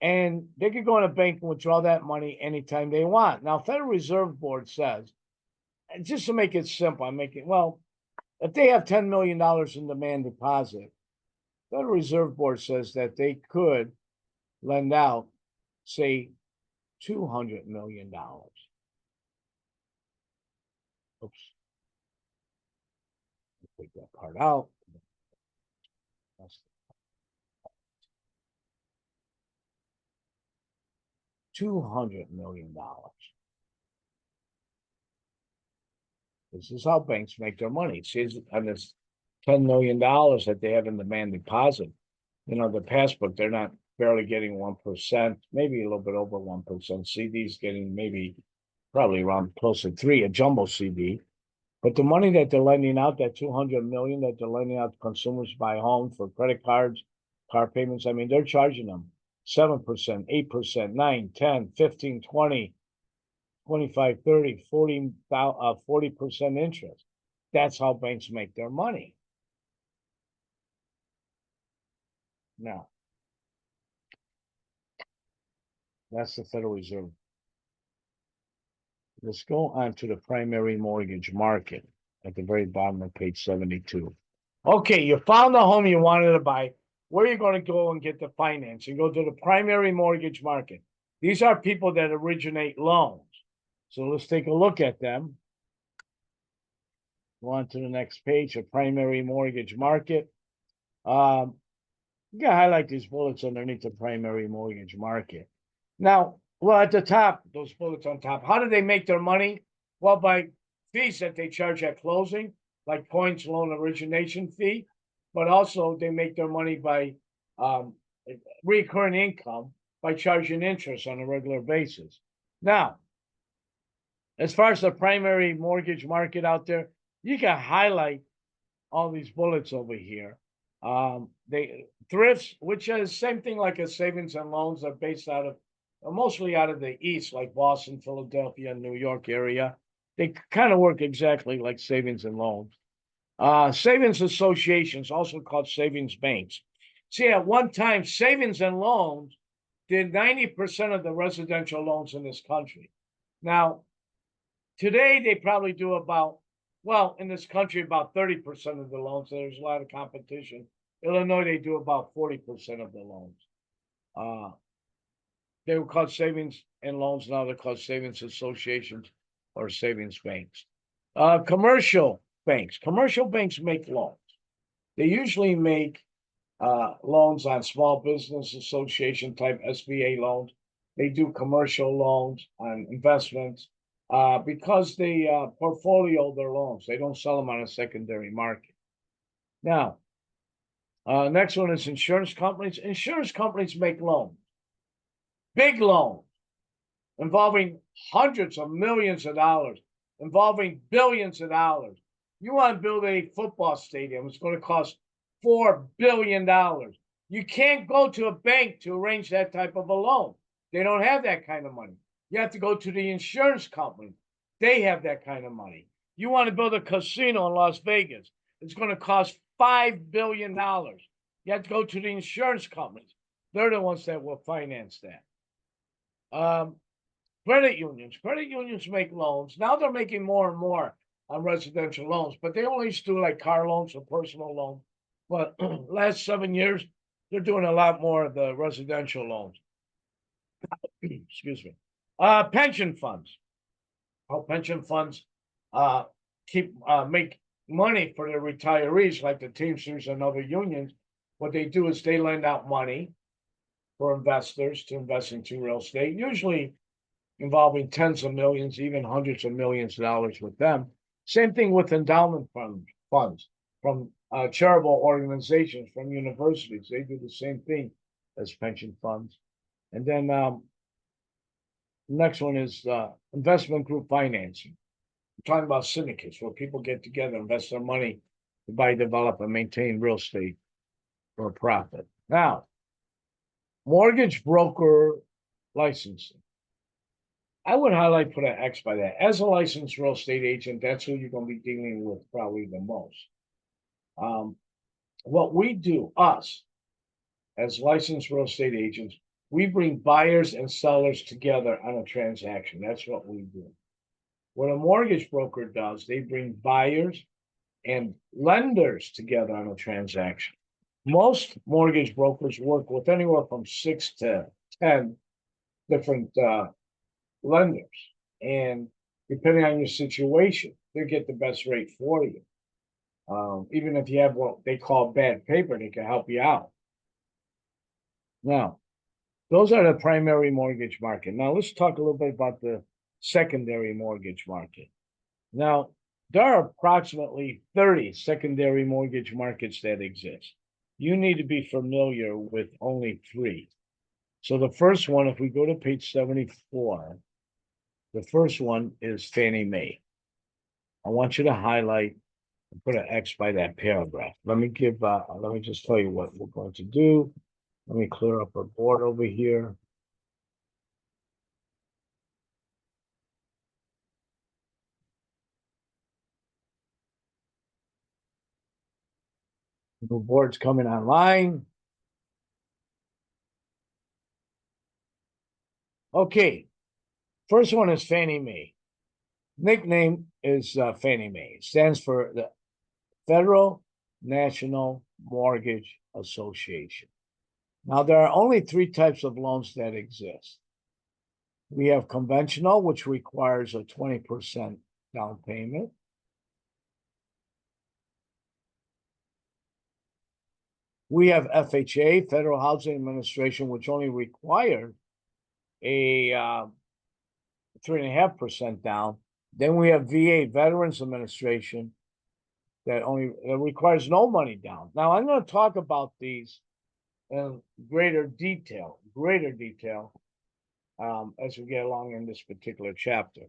and they could go in a bank and withdraw that money anytime they want. Now, Federal Reserve Board says, and just to make it simple, I'm making, well, if they have $10 million in demand deposit, Federal Reserve Board says that they could lend out, say, $200 million. Oops. Take that part out. $200 million. This is how banks make their money. See, on this $10 million that they have in demand deposit, you know, the passbook, they're not barely getting 1%, maybe a little bit over 1%. CDs getting maybe probably around close to 3%, a jumbo CD. But the money that they're lending out, that 200 million that they're lending out to consumers buy homes for credit cards, car payments, I mean, they're charging them 7%, 8%, 9, 10, 15, 20, 25, 30, 40% interest. That's how banks make their money. Now, that's the Federal Reserve. Let's go on to the primary mortgage market at the very bottom of page 72. Okay, you found the home you wanted to buy. Where are you going to go and get the financing? Go to the primary mortgage market. These are people that originate loans. So let's take a look at them. Go on to the next page, the primary mortgage market. You can highlight these bullets underneath the primary mortgage market. Now, well, at the top, those bullets on top, how do they make their money? Well, by fees that they charge at closing, like points, loan origination fee, but also they make their money by recurring income by charging interest on a regular basis. Now, as far as the primary mortgage market out there, you can highlight all these bullets over here. They thrifts, which is same thing like a savings and loans, are based out of mostly out of the East, like Boston, Philadelphia, New York area. They kind of work exactly like savings and loans. Savings associations, also called savings banks. See, at one time, savings and loans did 90% of the residential loans in this country. Now, today they probably do about, well, in this country, about 30% of the loans. There's a lot of competition. Illinois, they do about 40% of the loans. They were called savings and loans. Now they're called savings associations or savings banks. Commercial banks. Commercial banks make loans. They usually make loans on small business association type SBA loans. They do commercial loans on investments because they portfolio their loans. They don't sell them on a secondary market. Now, next one is insurance companies. Insurance companies make loans, big loans, involving hundreds of millions of dollars, involving billions of dollars. You want to build a football stadium, it's going to cost $4 billion. You can't go to a bank to arrange that type of a loan. They don't have that kind of money. You have to go to the insurance company. They have that kind of money. You want to build a casino in Las Vegas, it's going to cost $5 billion. You have to go to the insurance companies. They're the ones that will finance that. Credit unions make loans. Now they're making more and more on residential loans, but they only used to do like car loans or personal loans. But last 7 years, they're doing a lot more of the residential loans. Excuse me. Pension funds. Pension funds make money for their retirees, like the Teamsters and other unions. What they do is they lend out money for investors to invest into real estate, usually involving tens of millions, even hundreds of millions of dollars with them. Same thing with endowment funds from charitable organizations, from universities. They do the same thing as pension funds. And then next one is investment group financing. We're talking about syndicates where people get together, invest their money to buy, develop, and maintain real estate for a profit. Now, mortgage broker licensing. I would highlight, put an X by that. As a licensed real estate agent, that's who you're going to be dealing with probably the most. What we do, us, as licensed real estate agents, we bring buyers and sellers together on a transaction. That's what we do. What a mortgage broker does, they bring buyers and lenders together on a transaction. Most mortgage brokers work with anywhere from 6 to 10 different lenders. And depending on your situation, they get the best rate for you. Even if you have what they call bad paper, they can help you out. Now, those are the primary mortgage market. Now, let's talk a little bit about the secondary mortgage market. Now, there are approximately 30 secondary mortgage markets that exist. You need to be familiar with only 3. So the first one, if we go to page 74, the first one is Fannie Mae. I want you to highlight and put an X by that paragraph. Let me just tell you what we're going to do. Let me clear up our board over here. The board's coming online. Okay, first one is Fannie Mae. Nickname is Fannie Mae. It stands for the Federal National Mortgage Association. Now, there are only 3 types of loans that exist. We have conventional, which requires a 20% down payment. We have FHA, Federal Housing Administration, which only requires a 3.5% down. Then we have VA, Veterans Administration, that requires no money down. Now, I'm going to talk about these in greater detail as we get along in this particular chapter.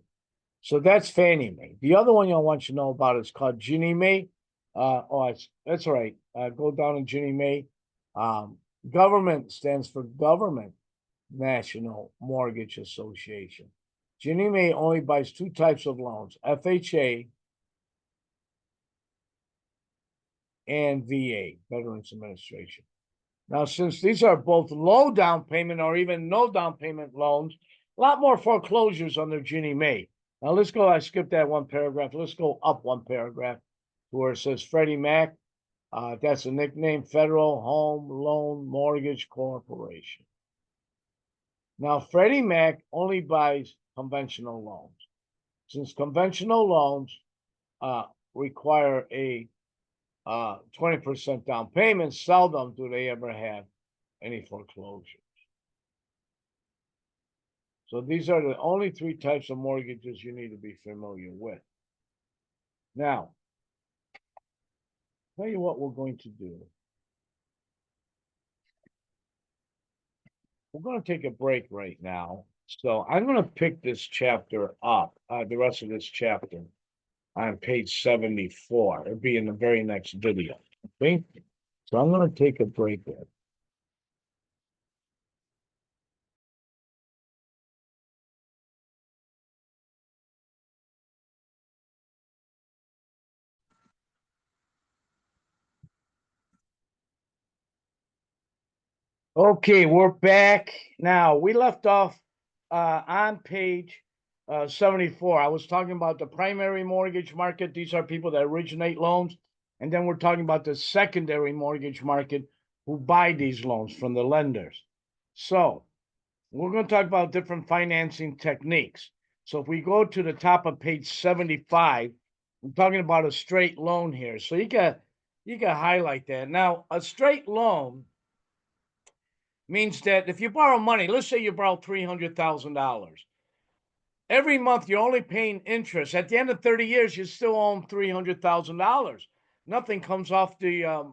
So that's Fannie Mae. The other one I want you to know about is called Ginnie Mae. That's all right. Go down to Ginnie Mae. Government stands for Government National Mortgage Association. Ginnie Mae only buys 2 types of loans, FHA and VA, Veterans Administration. Now, since these are both low down payment or even no down payment loans, a lot more foreclosures under Ginnie Mae. Now, let's go. I skipped that one paragraph. Let's go up one paragraph to where it says Freddie Mac. That's a nickname, Federal Home Loan Mortgage Corporation. Now, Freddie Mac only buys conventional loans. Since conventional loans require a 20% down payment, seldom do they ever have any foreclosures. So these are the only three types of mortgages you need to be familiar with. Now, tell you what we're going to do. We're going to take a break right now. So I'm going to pick this chapter up, the rest of this chapter on page 74. It'll be in the very next video. Okay. So I'm going to take a break there. Okay, we're back now. We left off on page 74. I was talking about the primary mortgage market. These are people that originate loans. And then we're talking about the secondary mortgage market who buy these loans from the lenders. So we're going to talk about different financing techniques. So if we go to the top of page 75, I'm talking about a straight loan here. So you can highlight that. Now, a straight loan means that if you borrow money, let's say you borrow $300,000, every month you're only paying interest. At the end of 30 years, you still own $300,000. Nothing comes off the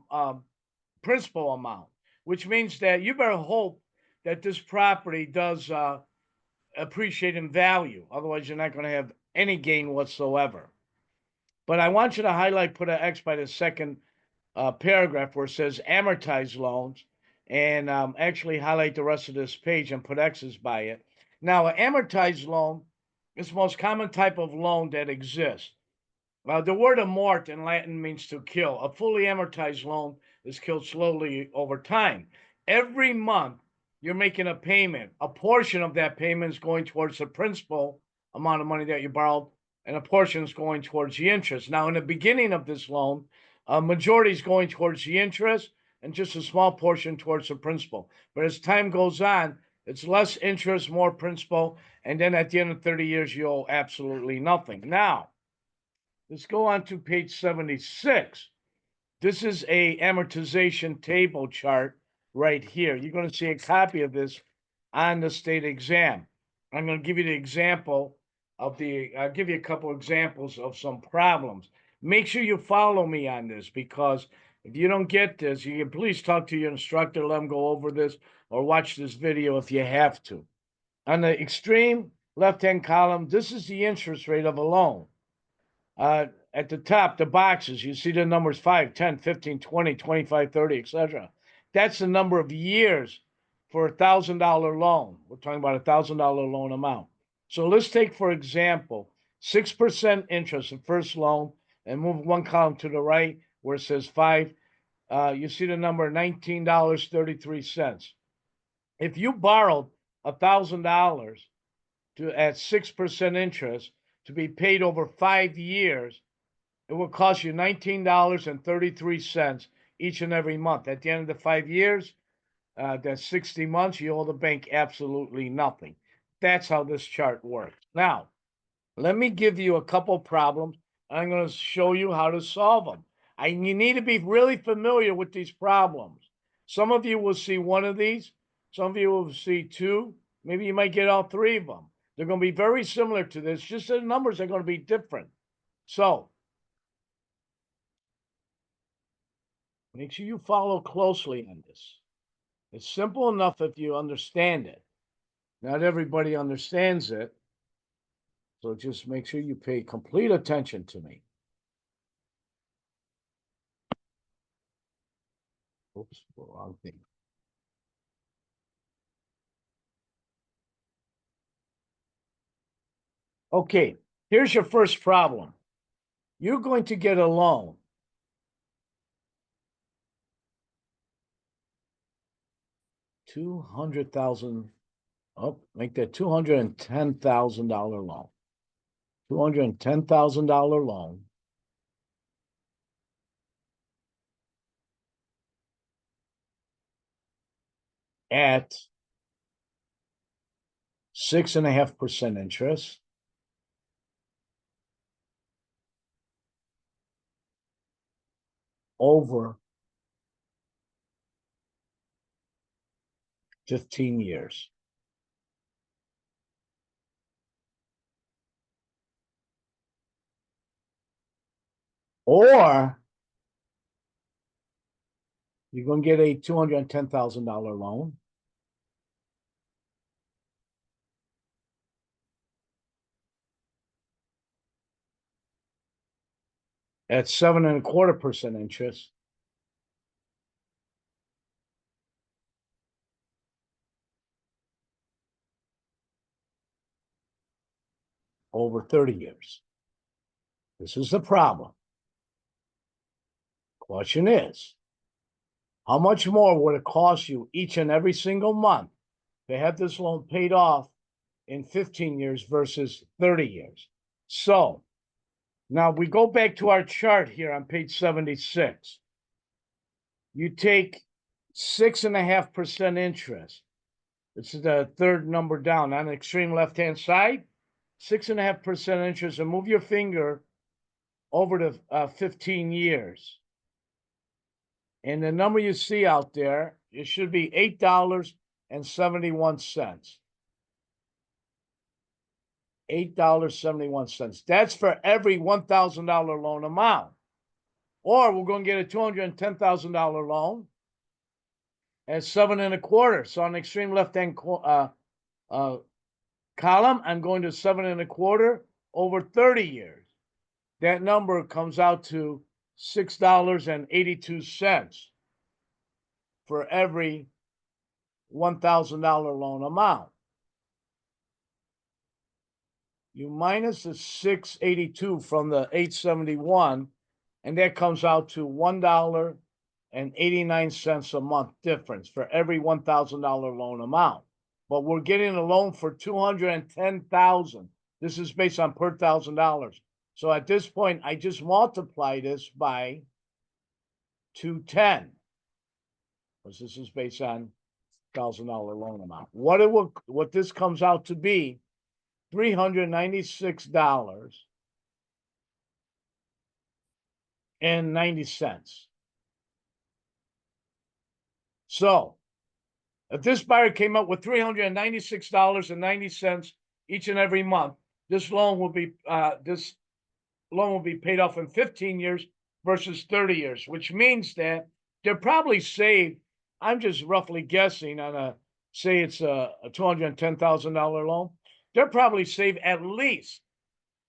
principal amount, which means that you better hope that this property does appreciate in value. Otherwise, you're not going to have any gain whatsoever. But I want you to highlight, put an X by the second paragraph where it says amortized loans, and actually highlight the rest of this page and put X's by it. Now, an amortized loan is the most common type of loan that exists. The word amort in Latin means to kill. A fully amortized loan is killed slowly over time. Every month, you're making a payment. A portion of that payment is going towards the principal amount of money that you borrowed, and a portion is going towards the interest. Now, in the beginning of this loan, a majority is going towards the interest and just a small portion towards the principal. But as time goes on, it's less interest, more principal, and then at the end of 30 years, you owe absolutely nothing. Now, let's go on to page 76. This is a amortization table chart right here. You're going to see a copy of this on the state exam. I'm going to give you the example of I'll give you a couple examples of some problems. Make sure you follow me on this, because if you don't get this, you can please talk to your instructor, let them go over this, or watch this video if you have to. On the extreme left-hand column, this is the interest rate of a loan. At the top, the boxes, you see the numbers 5, 10, 15, 20, 25, 30, etc. That's the number of years for a $1,000 loan. We're talking about a $1,000 loan amount. So let's take, for example, 6% interest, the first loan, and move one column to the right where it says 5. You see the number $19.33. If you borrowed $1,000 at 6% interest to be paid over 5 years, it will cost you $19.33 each and every month. At the end of the 5 years, that's 60 months, you owe the bank absolutely nothing. That's how this chart works. Now, let me give you a couple problems. I'm going to show you how to solve them. You need to be really familiar with these problems. Some of you will see one of these. Some of you will see two. Maybe you might get all three of them. They're going to be very similar to this, just the numbers are going to be different. So, make sure you follow closely on this. It's simple enough if you understand it. Not everybody understands it. So just make sure you pay complete attention to me. Oops, wrong thing. Okay, here's your first problem. You're going to get a loan. $200,000. Oh, make that $210,000 loan. $210,000 loan at 6.5% interest over 15 years. Or you're going to get a $210,000 loan. At 7.25% interest. Over 30 years. This is the problem. Question is, how much more would it cost you each and every single month to have this loan paid off in 15 years versus 30 years? So now we go back to our chart here on page 76. You take 6.5% interest. This is the third number down on the extreme left-hand side. 6.5% interest, and move your finger over to 15 years. And the number you see out there, it should be $8.71. $8.71. That's for every $1,000 loan amount. Or we're going to get a $210,000 loan at 7.25. So on the extreme left-hand column, I'm going to 7.25 over 30 years. That number comes out to $6.82 for every $1,000 loan amount. You minus the 682 from the 871, and that comes out to $1.89 a month difference for every $1,000 loan amount. But we're getting a loan for $210,000. This is based on per $1,000. So at this point, I just multiply this by 210, because this is based on $1,000 loan amount. What this comes out to be, $396.90. So if this buyer came up with $396.90 each and every month, this loan will be paid off in 15 years versus 30 years, which means that they're probably saved. I'm just roughly guessing on say it's a $210,000 loan. They're probably saved at least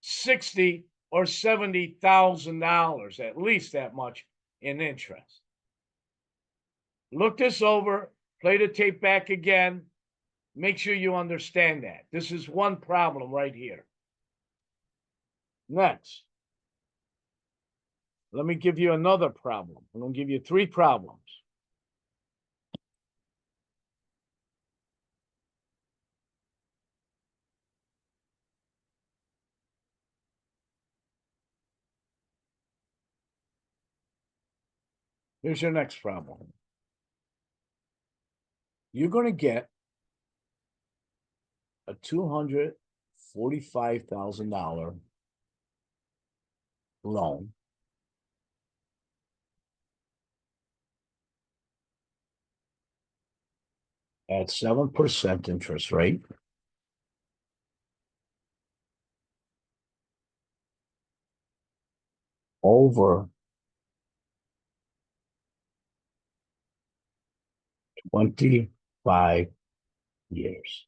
$60,000 or $70,000, at least that much in interest. Look this over, play the tape back again. Make sure you understand that. This is one problem right here. Next, let me give you another problem. I'm going to give you 3 problems. Here's your next problem. You're going to get a $245,000 loan at 7% interest rate. Over 25 years.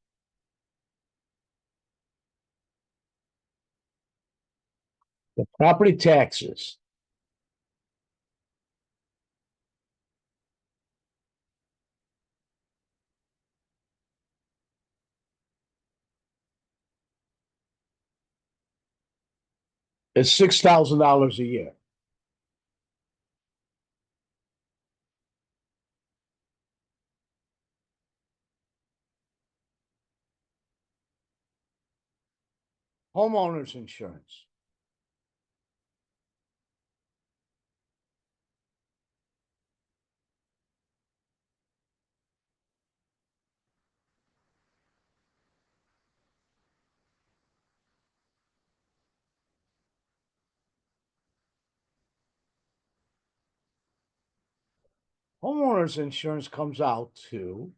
The property taxes is $6,000 a year. Homeowners insurance. Homeowners insurance comes out to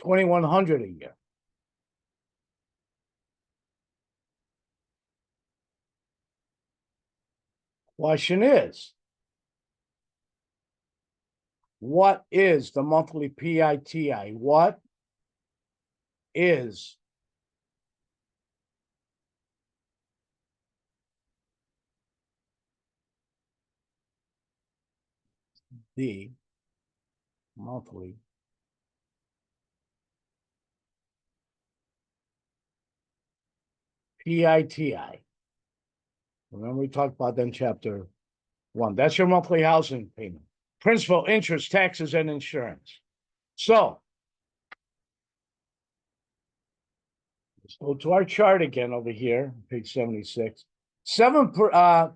$2,100 a year. Question is, what is the monthly PITI? What is the monthly PITI? Remember, we talked about that in chapter 1. That's your monthly housing payment. Principal, interest, taxes, and insurance. So let's go to our chart again over here, page 76. 7%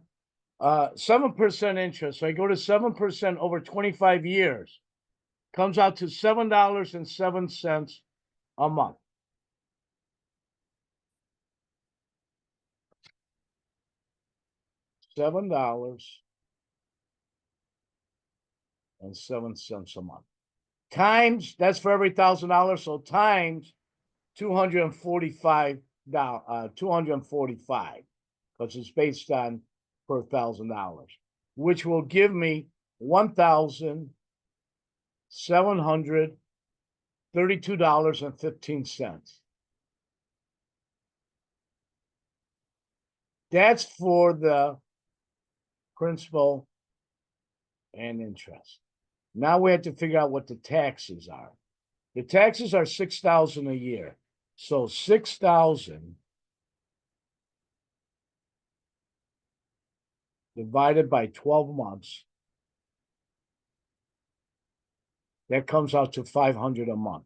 interest. So I go to 7% over 25 years. Comes out to $7.07 a month. $7.07 a month. Times, that's for every $1,000, so times 245, 245, because it's based on per $1,000, which will give me $1,732.15. That's for the principal and interest. Now we have to figure out what the taxes are. The taxes are $6,000 a year. So 6,000 divided by 12 months, that comes out to $500 a month.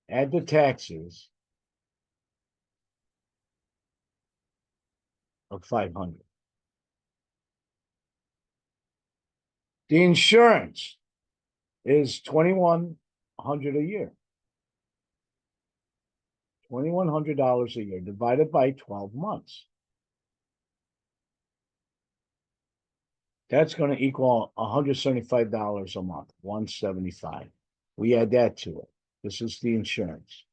Add the taxes of $500. The insurance is $2,100 a year. $2,100 a year divided by 12 months. That's going to equal $175 a month, $175. We add that to it. This is the insurance.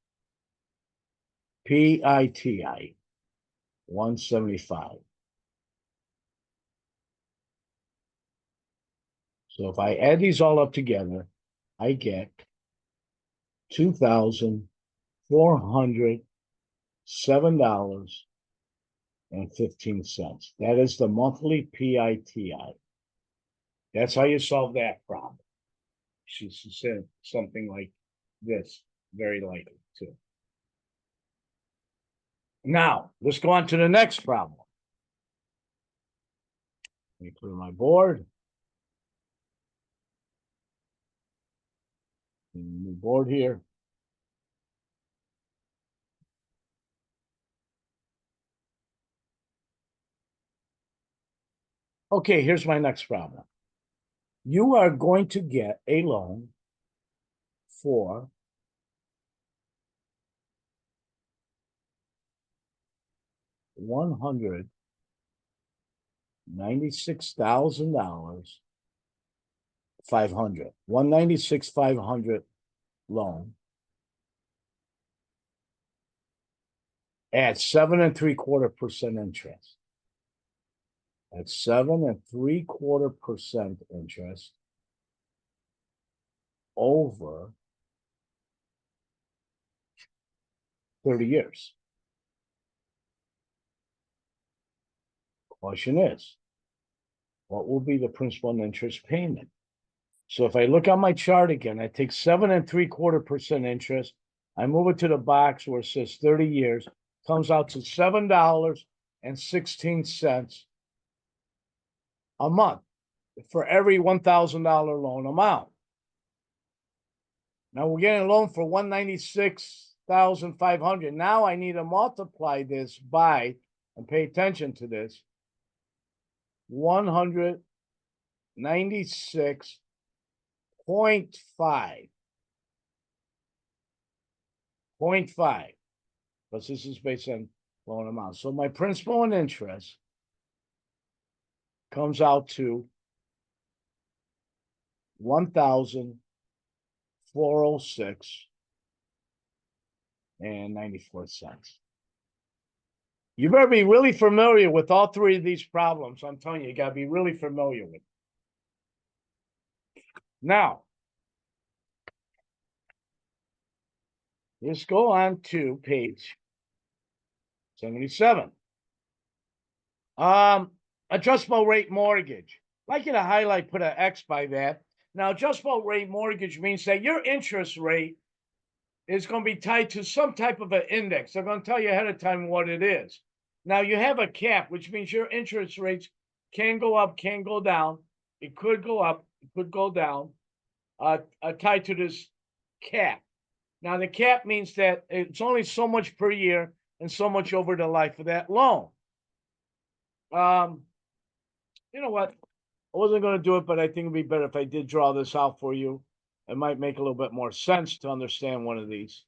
PITI, $175. So if I add these all up together, I get $2,407.15. That is the monthly PITI. That's how you solve that problem. She said something like this, very likely too. Now, let's go on to the next problem. Let me clear my board. New board here. Okay, here's my next problem. You are going to get a loan for $196,000, 500. 196,500 loan at 7.75% interest. At 7.75% interest over 30 years. Question is, what will be the principal and interest payment? So if I look on my chart again, I take 7.75% interest. I move it to the box where it says 30 years, comes out to $7.16 a month for every $1,000 loan amount. Now we're getting a loan for $196,500. Now I need to multiply this by, and pay attention to this, 196.5. 0.5, because this is based on loan amount. So my principal and interest comes out to $1,406.94. You better be really familiar with all three of these problems. I'm telling you, you got to be really familiar with. Now, let's go on to page 77. Adjustable rate mortgage. I'd like you to highlight, put an X by that. Now, adjustable rate mortgage means that your interest rate is going to be tied to some type of an index. They're going to tell you ahead of time what it is. Now, you have a cap, which means your interest rates can go up, can go down. It could go up, it could go down, tied to this cap. Now, the cap means that it's only so much per year and so much over the life of that loan. You know what? I wasn't going to do it, but I think it'd be better if I did draw this out for you. It might make a little bit more sense to understand one of these.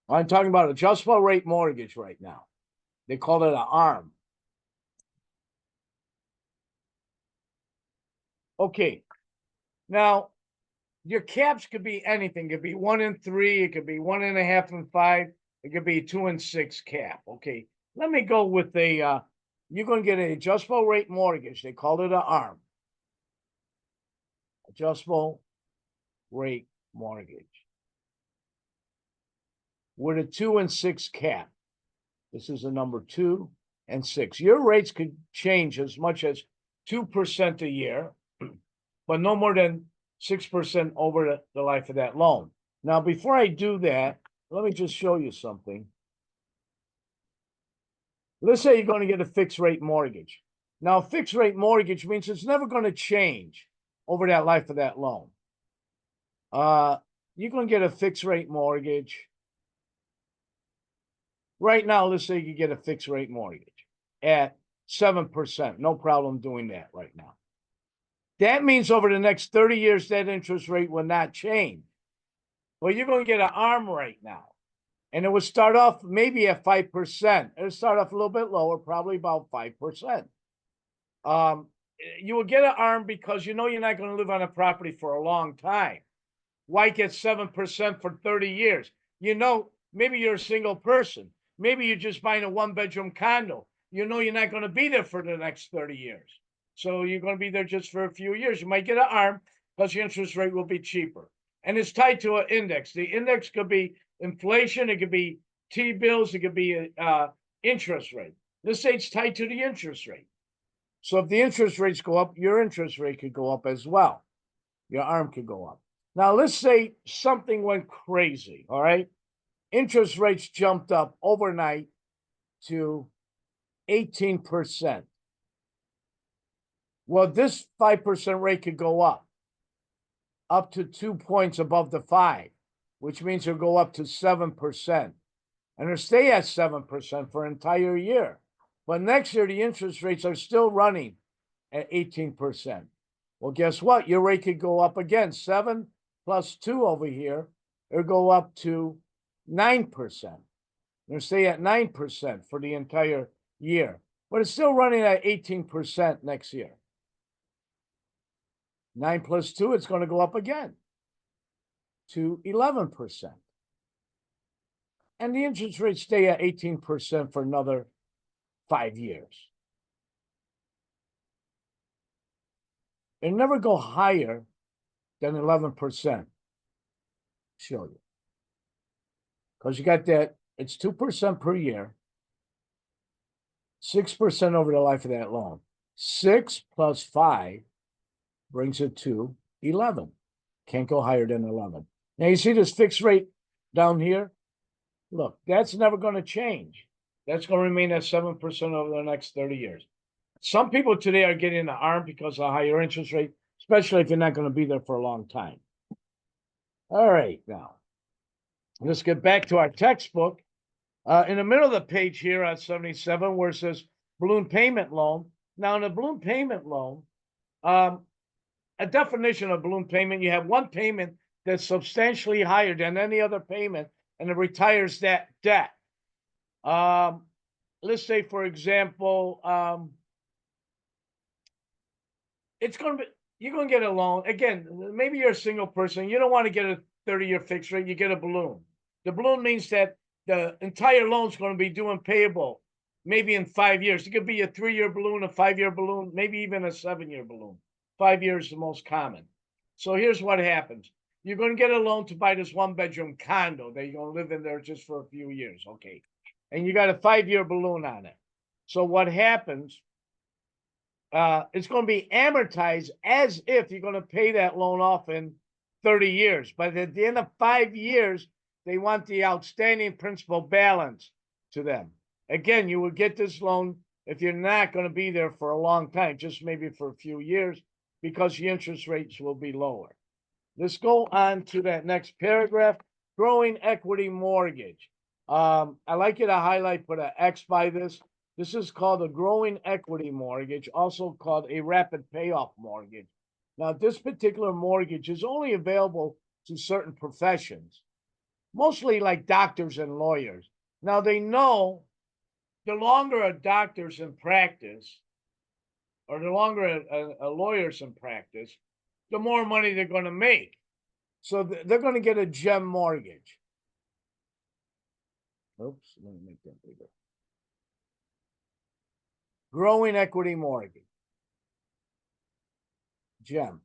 I'm talking about adjustable rate mortgage right now. They call it an ARM. Okay. Now, your caps could be anything. It could be 1 in 3. It could be 1.5 and 5. It could be 2 and 6 cap. Okay. Let me go with a, you're going to get an adjustable rate mortgage. They call it an ARM. Adjustable rate mortgage. With a 2 and 6 cap. This is a number 2 and 6. Your rates could change as much as 2% a year, but no more than 6% over the life of that loan. Now, before I do that, let me just show you something. Let's say you're going to get a fixed rate mortgage. Now, a fixed rate mortgage means it's never going to change over that life of that loan. You're going to get a fixed rate mortgage. Right now, let's say you get a fixed rate mortgage at 7%. No problem doing that right now. That means over the next 30 years, that interest rate will not change. Well, you're going to get an ARM right now. And it would start off maybe at 5%. It'll start off a little bit lower, probably about 5%. You will get an ARM because you know you're not going to live on a property for a long time. Why get 7% for 30 years? You know, maybe you're a single person. Maybe you're just buying a 1-bedroom condo. You know you're not going to be there for the next 30 years. So you're going to be there just for a few years. You might get an ARM because your interest rate will be cheaper. And it's tied to an index. The index could be inflation. It could be T-bills. It could be interest rate. Let's say it's tied to the interest rate. So if the interest rates go up, your interest rate could go up as well. Your ARM could go up. Now, let's say something went crazy, all right? Interest rates jumped up overnight to 18%. Well, this 5% rate could go up to 2 points above the 5, which means it'll go up to 7%. And it'll stay at 7% for an entire year. But next year, the interest rates are still running at 18%. Well, guess what? Your rate could go up again. 7 plus 2 over here, it'll go up to 9%. It'll stay at 9% for the entire year. But it's still running at 18% next year. 9 plus 2, it's going to go up again to 11%. And the interest rates stay at 18% for another 5 years. It'll never go higher than 11%. Show you. Because you got that, it's 2% per year, 6% over the life of that loan. 6 plus 5 brings it to 11. Can't go higher than 11. Now you see this fixed rate down here? Look, that's never going to change. That's going to remain at 7% over the next 30 years. Some people today are getting the ARM because of a higher interest rate, especially if you're not going to be there for a long time. All right, now, let's get back to our textbook. In the middle of the page here on 77, where it says balloon payment loan. Now, in a balloon payment loan, a definition of balloon payment, you have one payment that's substantially higher than any other payment, and it retires that debt. Let's say, for example, it's going to be, you're going to get a loan. Again, maybe you're a single person. You don't want to get a 30-year fixed rate. You get a balloon. The balloon means that the entire loan's going to be due and payable maybe in 5 years. It could be a 3-year balloon, a 5-year balloon, maybe even a 7-year balloon. 5 years is the most common. So here's what happens. You're going to get a loan to buy this 1-bedroom condo that you're going to live in there just for a few years. Okay. And you got a 5-year balloon on it. So what happens, it's going to be amortized as if you're going to pay that loan off in 30 years. But at the end of 5 years, they want the outstanding principal balance to them. Again, you will get this loan if you're not going to be there for a long time, just maybe for a few years, because the interest rates will be lower. Let's go on to that next paragraph. Growing equity mortgage. I like you to highlight, put an X by this. This is called a growing equity mortgage, also called a rapid payoff mortgage. Now, this particular mortgage is only available to certain professions, mostly like doctors and lawyers. Now, they know the longer a doctor's in practice, or the longer a lawyer's in practice, the more money they're going to make. So they're going to get a GEM mortgage. Oops, let me make that bigger. Growing equity mortgage. GEM.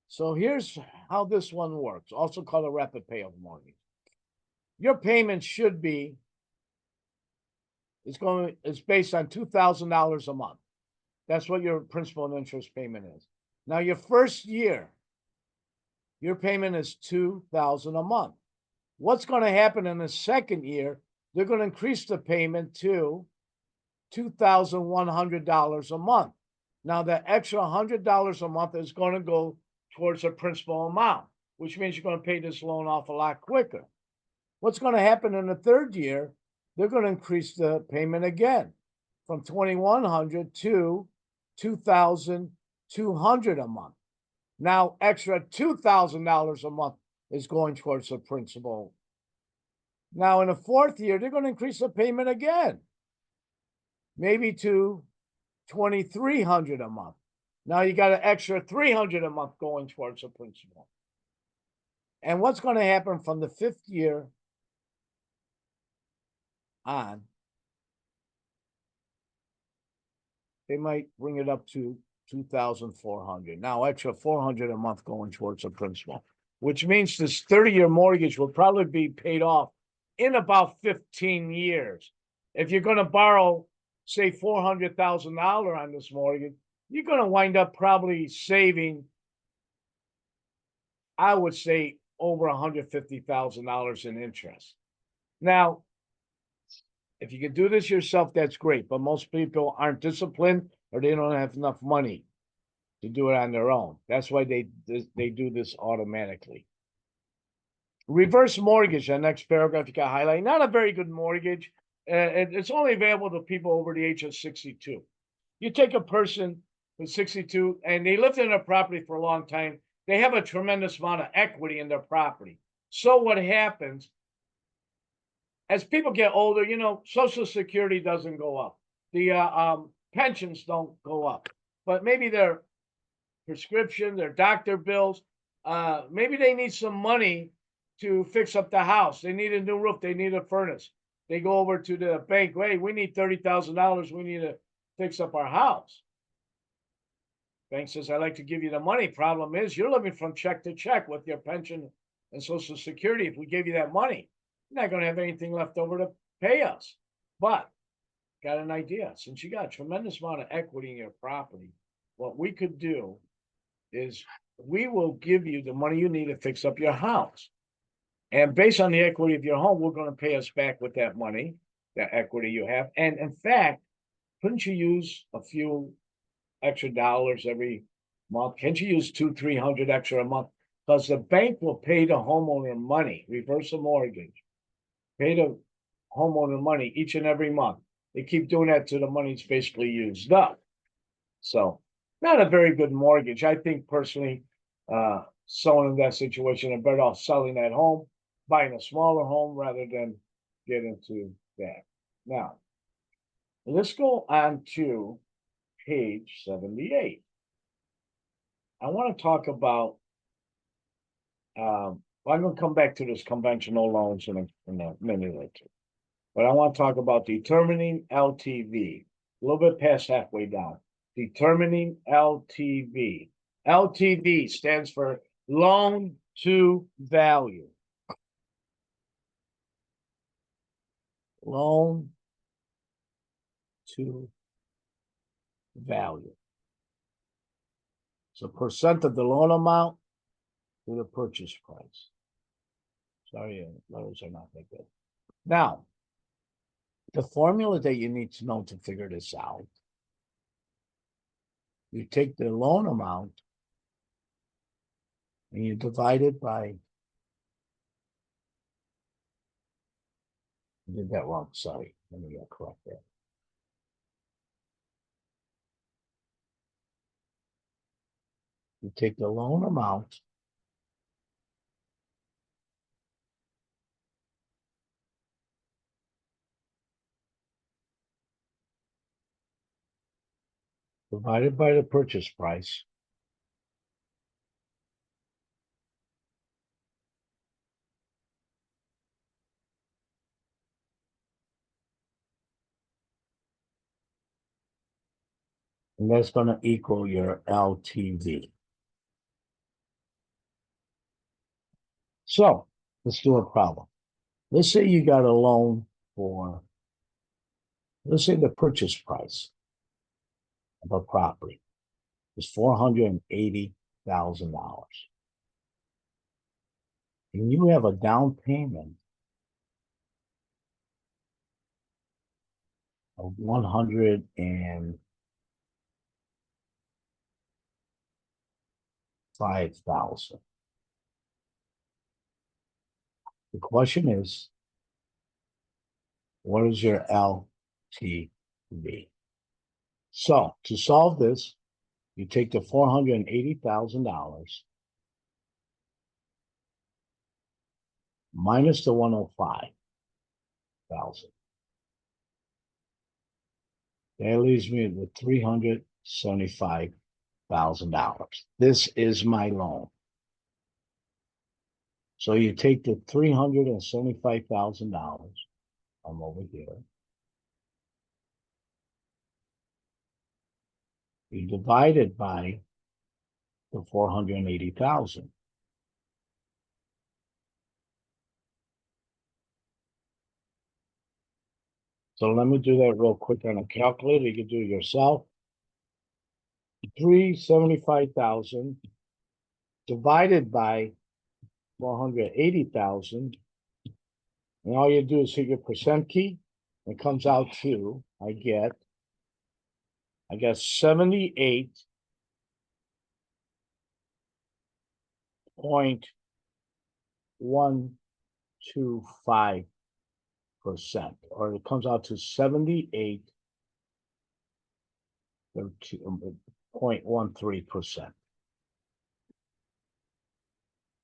So here's how this one works, also called a rapid payoff mortgage. Your payment should be, it's based on $2,000 a month. That's what your principal and interest payment is. Now, your first year, your payment is $2,000 a month. What's going to happen in the second year? They're going to increase the payment to $2,100 a month. Now, that extra $100 a month is going to go towards the principal amount, which means you're going to pay this loan off a lot quicker. What's going to happen in the third year? They're going to increase the payment again from $2,100 to $2,200 a month. Now, extra $2,000 a month is going towards the principal. Now, in the fourth year, they're going to increase the payment again, maybe to $2,300 a month. Now you got an extra $300 a month going towards the principal. And what's going to happen from the fifth year on? They might bring it up to $2,400. Now extra $400 a month going towards the principal, which means this 30-year mortgage will probably be paid off in about 15 years. If you're going to borrow, say, $400,000 on this mortgage, you're going to wind up probably saving, I would say, over $150,000 in interest. Now, if you can do this yourself, that's great. But most people aren't disciplined, or they don't have enough money to do it on their own. That's why they do this automatically. Reverse mortgage, the next paragraph you got highlight. Not a very good mortgage. It's only available to people over the age of 62. You take a person who's 62 and they lived in their property for a long time. They have a tremendous amount of equity in their property. So what happens, as people get older, you know, Social Security doesn't go up. The pensions don't go up. But maybe their prescription, their doctor bills, maybe they need some money to fix up the house. They need a new roof. They need a furnace. They go over to the bank. Hey, we need $30,000. We need to fix up our house. Bank says, I'd like to give you the money. Problem is, you're living from check to check with your pension and Social Security. If we give you that money, you're not going to have anything left over to pay us. But got an idea. Since you got a tremendous amount of equity in your property, what we could do is we will give you the money you need to fix up your house. And based on the equity of your home, we're going to pay us back with that money, that equity you have. And in fact, couldn't you use a few extra dollars every month? Can't you use $200-300 extra a month? Because the bank will pay the homeowner money, reverse a mortgage, pay the homeowner money each and every month. They keep doing that till the money's basically used up. So not a very good mortgage. I think personally, someone in that situation are better off selling that home, buying a smaller home rather than get into that. Now, let's go on to page 78. I want to talk about Well, I'm going to come back to this conventional loans in a minute or two. But I want to talk about determining LTV. A little bit past halfway down. Determining LTV. LTV stands for loan to value. Loan to value. It's a percent of the loan amount to the purchase price. Sorry, letters are not that good. Now, the formula that you need to know to figure this out, you take the loan amount and you divide it by, I did that wrong, sorry, let me correct that. You take the loan amount divided by the purchase price, and that's going to equal your LTV. So let's do a problem. Let's say you got a loan for, let's say the purchase price of a property is $480,000. And you have a down payment of $105,000. The question is, what is your LTV? So to solve this, you take the $480,000 minus the $105,000. That leaves me with $375,000. This is my loan. So you take the $375,000. I'm over here. You divide it by the 480,000. So let me do that real quick on a calculator. You can do it yourself. 375,000 divided by 480,000. And all you do is hit your percent key. It comes out to, I get 78.125%, or it comes out to 78.13%.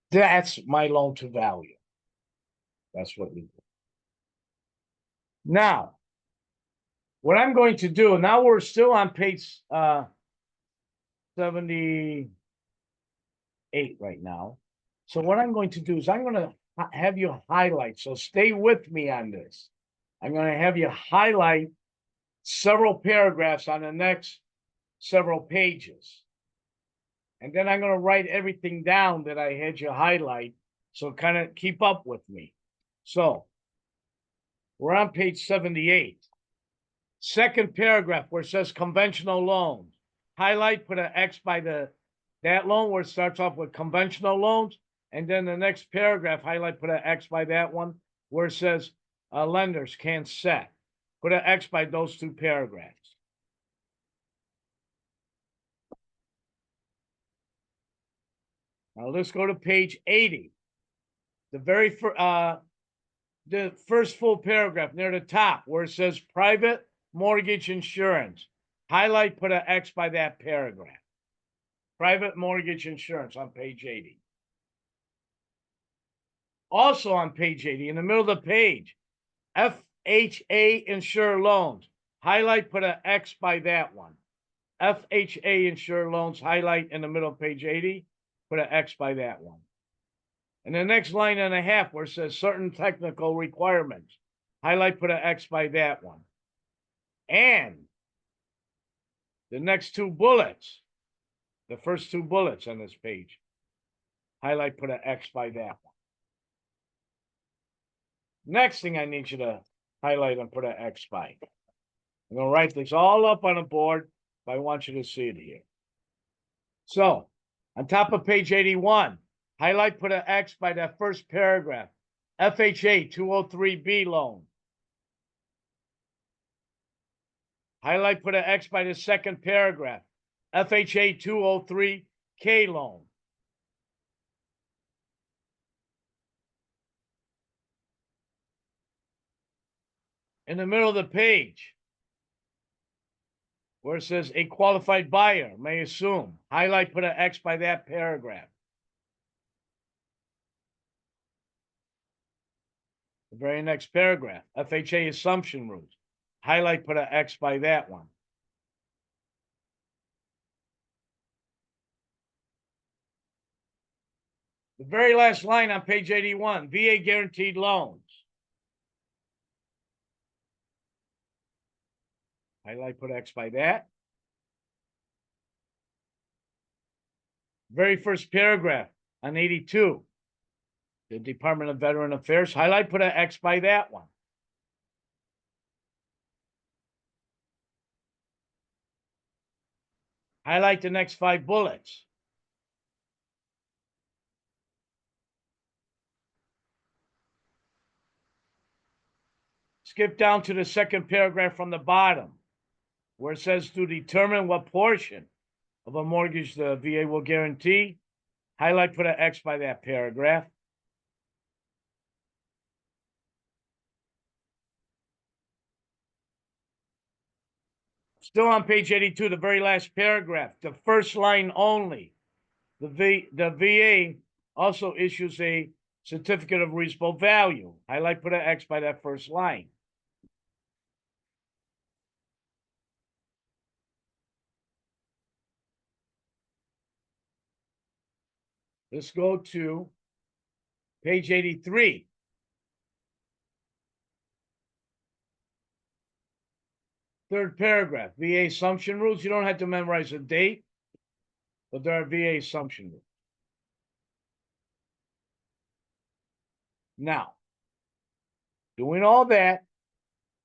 That's my loan to value. That's what we do. Now, what I'm going to do, now we're still on page 78 right now. So what I'm going to do is I'm going to have you highlight. So stay with me on this. I'm going to have you highlight several paragraphs on the next several pages. And then I'm going to write everything down that I had you highlight. So kind of keep up with me. So we're on page 78. Second paragraph where it says conventional loans. Highlight, put an X by that loan where it starts off with conventional loans. And then the next paragraph, highlight, put an X by that one where it says lenders can't set. Put an X by those two paragraphs. Now let's go to page 80. The first full paragraph near the top where it says private mortgage insurance. Highlight, put an X by that paragraph. Private mortgage insurance on page 80. Also on page 80, in the middle of the page, FHA insure loans. Highlight, put an X by that one. FHA insure loans, highlight in the middle of page 80, put an X by that one. And the next line and a half where it says certain technical requirements, highlight, put an X by that one. And the next two bullets, the first two bullets on this page, highlight, put an X by that one. Next thing I need you to highlight and put an X by. I'm going to write this all up on a board, but I want you to see it here. So, on top of page 81, highlight, put an X by that first paragraph. FHA 203B loan. Highlight, put an X by the second paragraph. FHA 203K loan. In the middle of the page, where it says a qualified buyer may assume, highlight, put an X by that paragraph. The very next paragraph, FHA assumption rules, highlight, put an X by that one. The very last line on page 81, VA guaranteed loans. Highlight, put X by that. Very first paragraph on 82, the Department of Veteran Affairs. Highlight, put an X by that one. Highlight the next 5 bullets. Skip down to the second paragraph from the bottom, where it says to determine what portion of a mortgage the VA will guarantee. Highlight, put an X by that paragraph. Still on page 82, the very last paragraph, the first line only. The VA also issues a certificate of reasonable value. Highlight, put an X by that first line. Let's go to page 83. Third paragraph, VA assumption rules. You don't have to memorize the date, but there are VA assumption rules. Now, doing all that,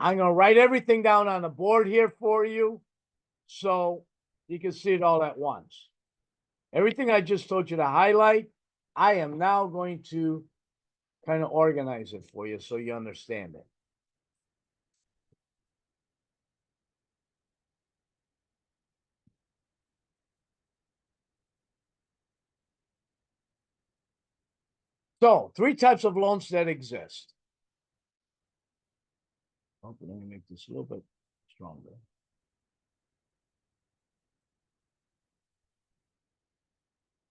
I'm going to write everything down on the board here for you so you can see it all at once. Everything I just told you to highlight, I am now going to kind of organize it for you so you understand it. So, 3 types of loans that exist. Oh, let me make this a little bit stronger.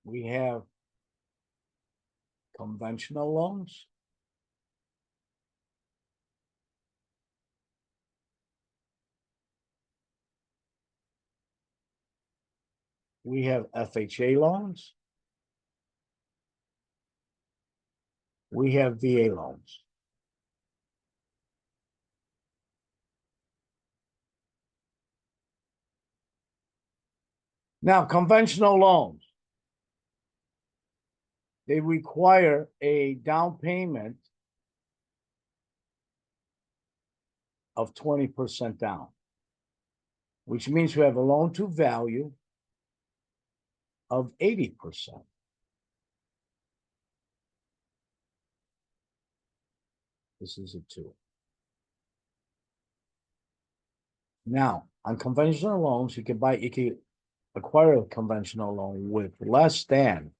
We have conventional loans. We have FHA loans. We have VA loans. Now, conventional loans, they require a down payment of 20% down, which means we have a loan to value of 80%. This is a 2. Now, on conventional loans, you can acquire a conventional loan with less than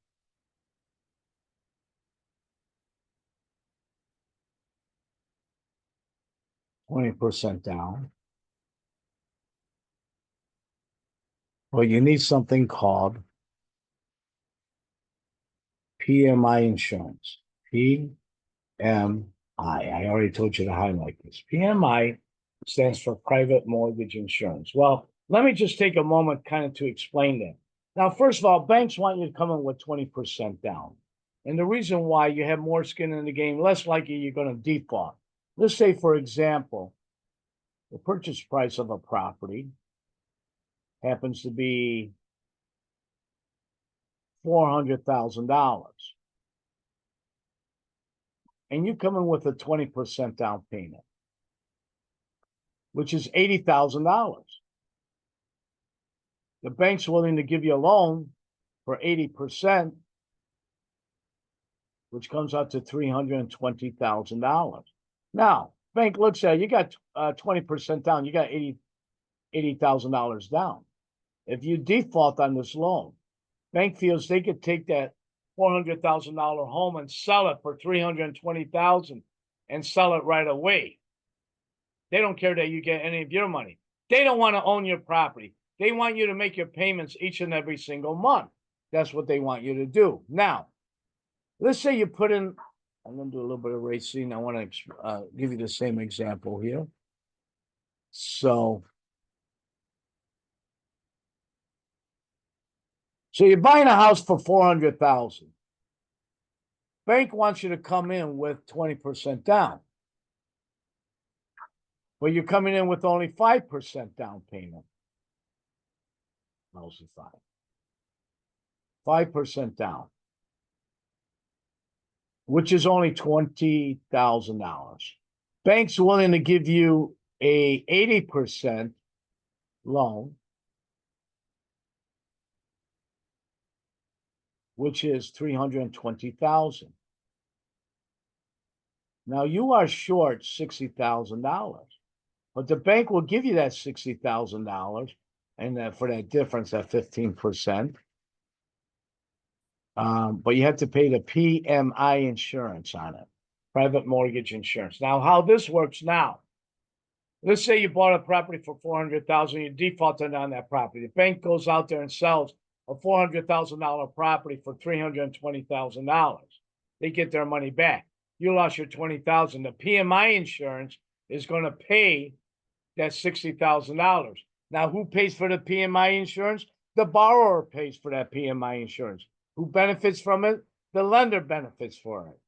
20% down. Well, you need something called PMI insurance. PMI. I already told you to highlight this. PMI stands for private mortgage insurance. Well, let me just take a moment kind of to explain that. Now, first of all, banks want you to come in with 20% down. And the reason why you have more skin in the game, less likely you're going to default. Let's say, for example, the purchase price of a property happens to be $400,000. And you come in with a 20% down payment, which is $80,000. The bank's willing to give you a loan for 80%, which comes out to $320,000. Now, bank looks at it, you got 20% down, you got $80,000 down. If you default on this loan, bank feels they could take that $400,000 home and sell it for $320,000 and sell it right away. They don't care that you get any of your money. They don't want to own your property. They want you to make your payments each and every single month. That's what they want you to do. Now, let's say you put in, I'm going to do a little bit of racing. I want to give you the same example here. So you're buying a house for $400,000. Bank wants you to come in with 20% down. But you're coming in with only 5% down payment. Mostly 5% down, which is only $20,000. Bank's willing to give you a 80% loan, which is $320,000. Now you are short $60,000, but the bank will give you that $60,000, and for that difference, that 15%. But you have to pay the PMI insurance on it, private mortgage insurance. Now, how this works now? Let's say you bought a property for $400,000, you defaulted on that property. The bank goes out there and sells a $400,000 property for $320,000. They get their money back. You lost your $20,000. The PMI insurance is going to pay that $60,000. Now, who pays for the PMI insurance? The borrower pays for that PMI insurance. Who benefits from it? The lender benefits for it.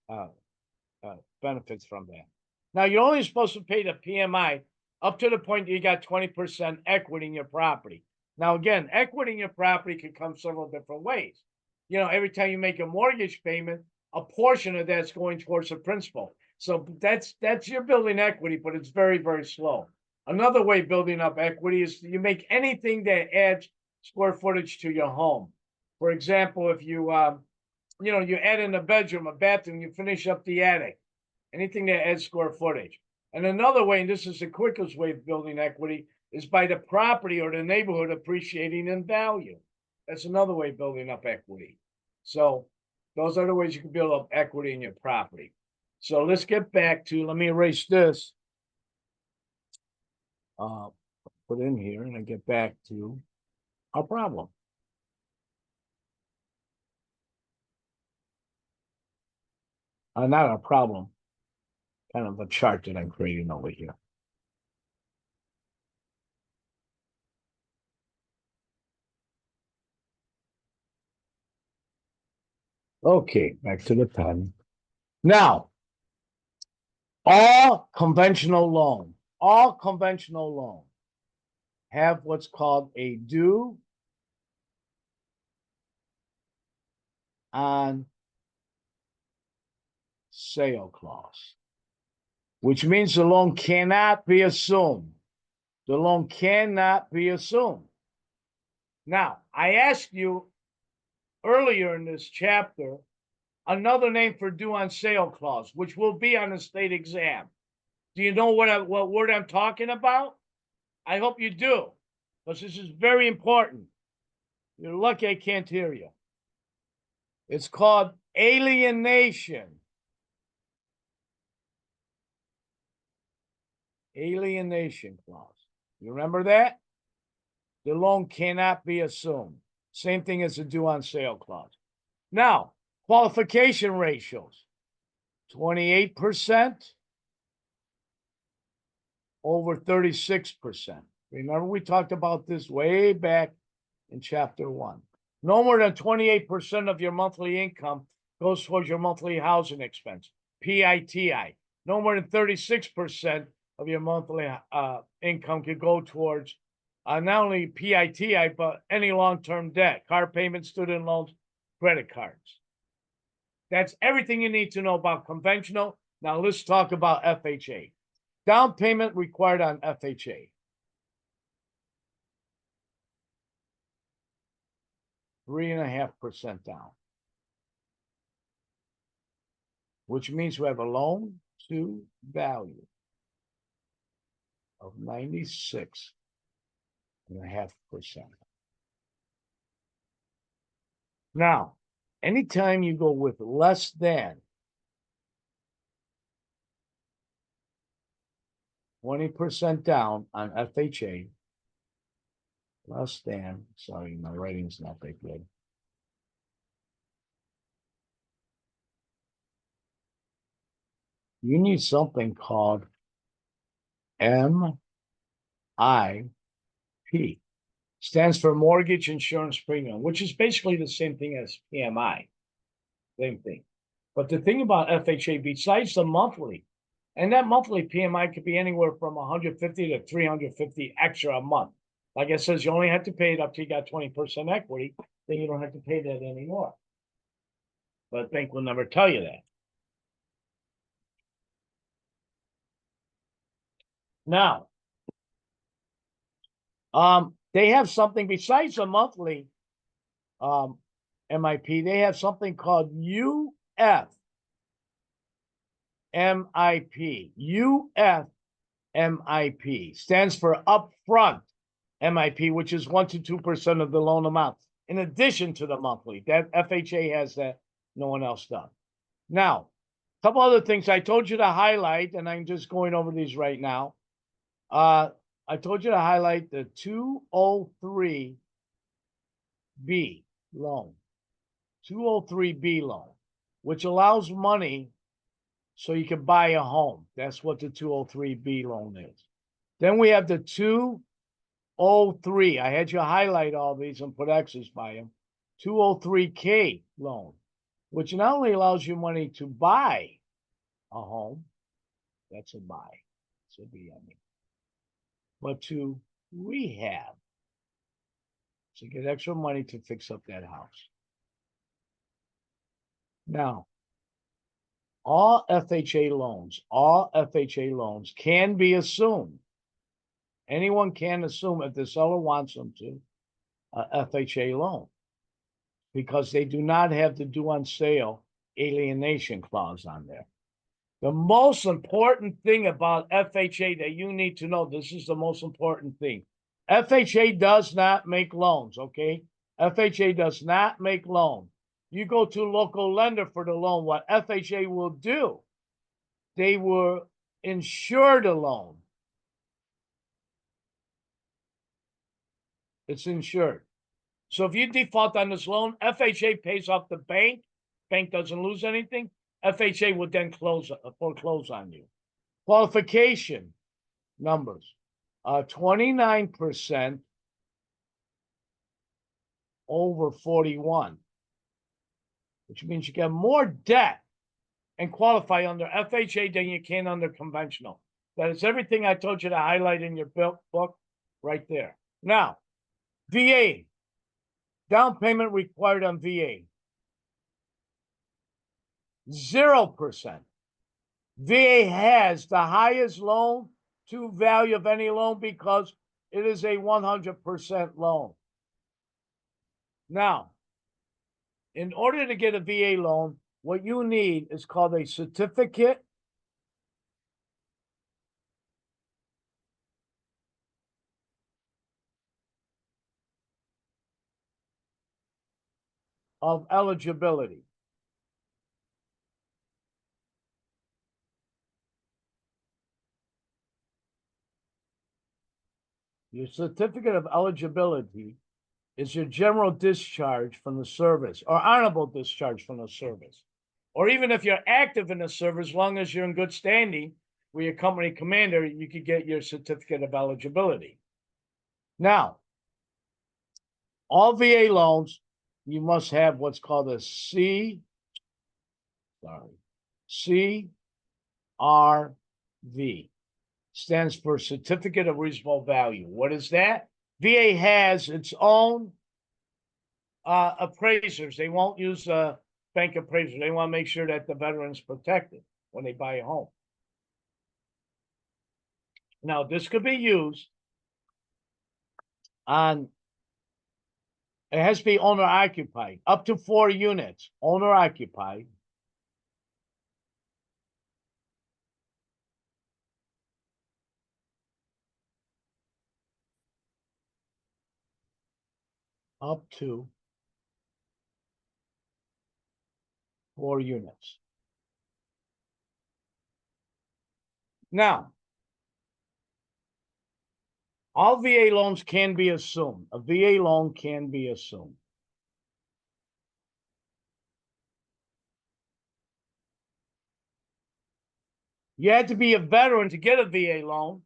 Benefits from that. Now, you're only supposed to pay the PMI up to the point that you got 20% equity in your property. Now, again, equity in your property can come several different ways. You know, every time you make a mortgage payment, a portion of that's going towards the principal. So that's your building equity, but it's very, very slow. Another way building up equity is you make anything that adds square footage to your home. For example, if you add in a bedroom, a bathroom, you finish up the attic, anything that adds square footage. And another way, and this is the quickest way of building equity, is by the property or the neighborhood appreciating in value. That's another way of building up equity. So those are the ways you can build up equity in your property. So let's get back to, let me erase this. Put in here and I get back to our problem. Not a problem, kind of a chart that I'm creating over here. Okay, back to the pen. Now, all conventional loans have what's called a due on sale clause, which means the loan cannot be assumed. The loan cannot be assumed. Now, I asked you earlier in this chapter another name for due on sale clause, which will be on the state exam. Do you know what word I'm talking about? I hope you do, because this is very important. You're lucky I can't hear you. It's called alienation. Alienation clause. You remember that? The loan cannot be assumed. Same thing as the due on sale clause. Now, qualification ratios. 28% over 36%. Remember, we talked about this way back in chapter 1. No more than 28% of your monthly income goes towards your monthly housing expense. PITI, no more than 36% of your monthly income could go towards not only PITI, but any long-term debt, car payments, student loans, credit cards. That's everything you need to know about conventional. Now let's talk about FHA. Down payment required on FHA. 3.5% down. Which means we have a loan to value of 96.5%. Now, anytime you go with less than 20% down on FHA, less than, sorry, my writing's not that good. You need something called MIP. Stands for Mortgage Insurance Premium, which is basically the same thing as PMI. Same thing. But the thing about FHA, besides the monthly, and that monthly PMI could be anywhere from 150 to 350 extra a month. Like I says, you only have to pay it up till you got 20% equity, then you don't have to pay that anymore. But the bank will never tell you that. Now, they have something besides the monthly MIP, they have something called UFMIP. UFMIP stands for upfront MIP, which is 1 to 2% of the loan amount, in addition to the monthly. That FHA has that, no one else does. Now, a couple other things I told you to highlight, and I'm just going over these right now. I told you to highlight the 203B loan. 203B loan, which allows money so you can buy a home. That's what the 203B loan is. Then we have the 203. I had you highlight all these and put X's by them. 203K loan, which not only allows you money to buy a home, that's a buy, it's a B, I mean, but to rehab, to get extra money to fix up that house. Now, all FHA loans can be assumed. Anyone can assume if the seller wants them to, a FHA loan, because they do not have the due on sale alienation clause on there. The most important thing about FHA that you need to know, this is the most important thing. FHA does not make loans, okay? FHA does not make loans. You go to a local lender for the loan, what FHA will do, they will insure the loan. It's insured. So if you default on this loan, FHA pays off the bank. Bank doesn't lose anything. FHA would then foreclose on you. Qualification numbers. 29% over 41, which means you get more debt and qualify under FHA than you can under conventional. That is everything I told you to highlight in your book right there. Now, VA, down payment required on VA, 0%. VA has the highest loan to value of any loan because it is a 100% loan. Now, in order to get a VA loan, what you need is called a certificate of eligibility. Your certificate of eligibility is your general discharge from the service or honorable discharge from the service. Or even if you're active in the service, as long as you're in good standing with your company commander, you could get your certificate of eligibility. Now, all VA loans, you must have what's called a CDL Sorry. CRV stands for Certificate of Reasonable Value. What is that? VA has its own appraisers. They won't use a bank appraiser. They want to make sure that the veteran's protected when they buy a home. Now, this could be used on, it has to be owner occupied, up to 4 units, owner occupied. Up to 4 units. Now, all VA loans can be assumed. A VA loan can be assumed. You had to be a veteran to get a VA loan,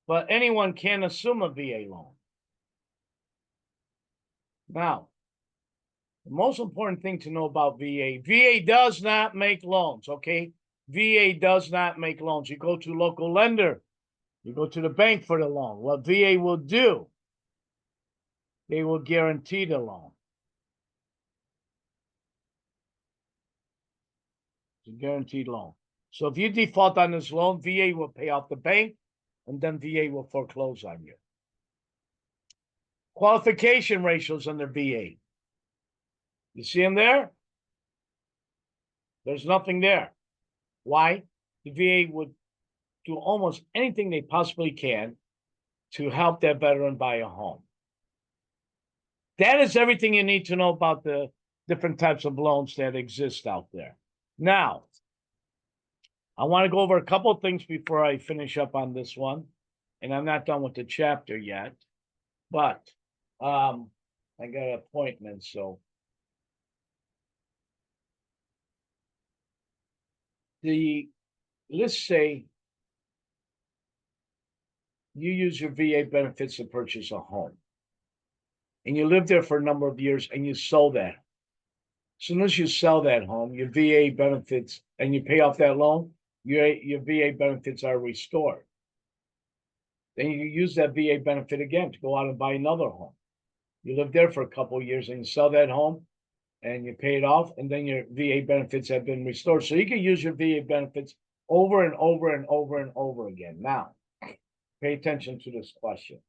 but anyone can assume a VA loan. Now, the most important thing to know about VA, VA does not make loans, okay? VA does not make loans. You go to a local lender, you go to the bank for the loan. What VA will do, they will guarantee the loan. It's a guaranteed loan. So if you default on this loan, VA will pay off the bank, and then VA will foreclose on you. Qualification ratios under VA. You see them there? There's nothing there. Why? The VA would do almost anything they possibly can to help that veteran buy a home. That is everything you need to know about the different types of loans that exist out there. Now, I want to go over a couple of things before I finish up on this one. And I'm not done with the chapter yet, but I got an appointment, so. Let's say you use your VA benefits to purchase a home. And you live there for a number of years and you sold that. As soon as you sell that home, your VA benefits, and you pay off that loan, your VA benefits are restored. Then you use that VA benefit again to go out and buy another home. You live there for a couple of years and you sell that home and you pay it off, and then your VA benefits have been restored. So you can use your VA benefits over and over and over and over again. Now, pay attention to this question.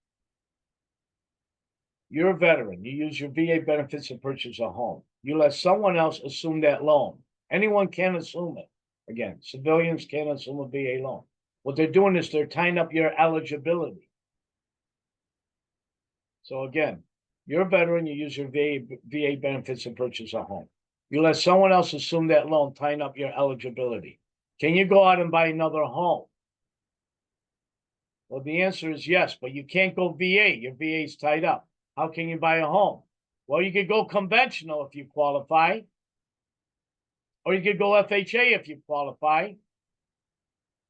You're a veteran. You use your VA benefits to purchase a home. You let someone else assume that loan. Anyone can assume it. Again, civilians can't assume a VA loan. What they're doing is they're tying up your eligibility. So again, you're a veteran. You use your VA benefits to purchase a home. You let someone else assume that loan, tying up your eligibility. Can you go out and buy another home? Well, the answer is yes, but you can't go VA. Your VA is tied up. How can you buy a home? Well, you could go conventional if you qualify, or you could go FHA if you qualify,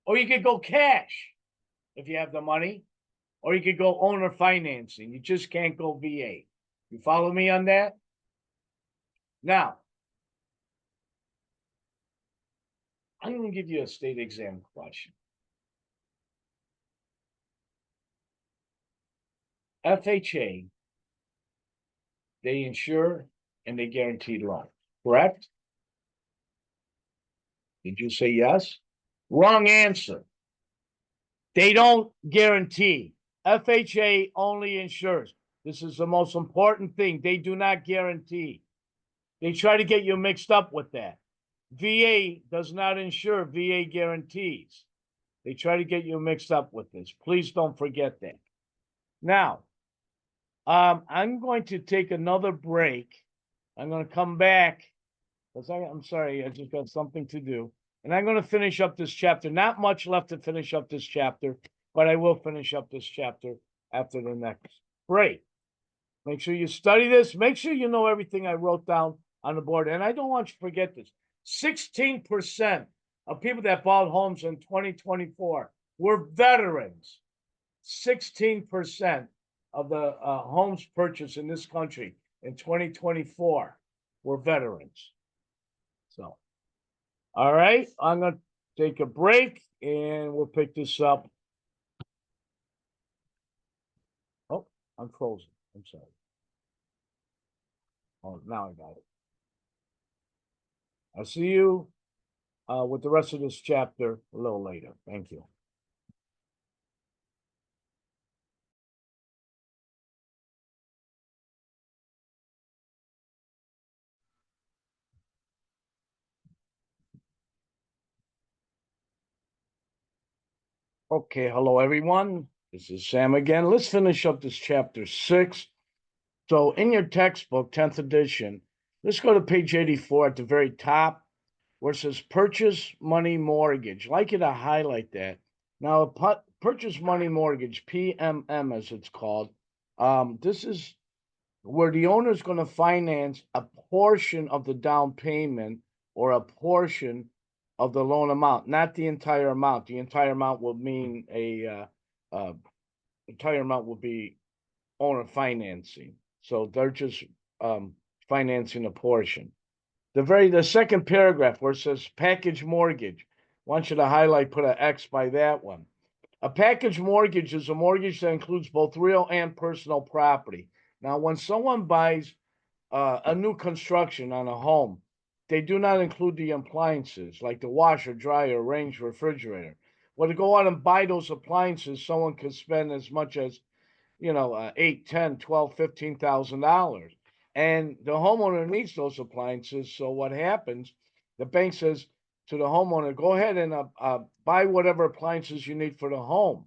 or you could go cash if you have the money, or you could go owner financing. You just can't go VA. You follow me on that? Now, I'm going to give you a state exam question. FHA, they insure and they guarantee loan, correct? Did you say yes? Wrong answer. They don't guarantee. FHA only insures. This is the most important thing. They do not guarantee. They try to get you mixed up with that. VA does not insure. VA guarantees. They try to get you mixed up with this. Please don't forget that. Now, I'm going to take another break. I'm going to come back because I'm sorry, I just got something to do. And I'm going to finish up this chapter. Not much left to finish up this chapter, but I will finish up this chapter after the next break. Make sure you study this. Make sure you know everything I wrote down on the board. And I don't want you to forget this. 16% of people that bought homes in 2024 were veterans. 16% of the homes purchased in this country in 2024 were veterans. So All right, I'm gonna take a break and we'll pick this up. Oh, I'm frozen. I'm sorry. Oh, now I got it. I'll see you with the rest of this chapter a little later. Thank you. Okay, hello everyone. This is Sam again. Let's finish up this chapter 6. So in your textbook, 10th edition, let's go to page 84 at the very top where it says purchase money mortgage. I'd like you to highlight that. Now, purchase money mortgage, PMM as it's called, this is where the owner is going to finance a portion of the down payment or a portion of the loan amount, not the entire amount. The entire amount will mean entire amount will be owner financing. So they're just financing a portion. The second paragraph where it says package mortgage, I want you to highlight, put an X by that one. A package mortgage is a mortgage that includes both real and personal property. Now, when someone buys a new construction on a home, they do not include the appliances like the washer, dryer, range, refrigerator. Well, to go out and buy those appliances, someone could spend as much as, $8, 10, 12, $15,000. And the homeowner needs those appliances. So what happens? The bank says to the homeowner, go ahead and buy whatever appliances you need for the home.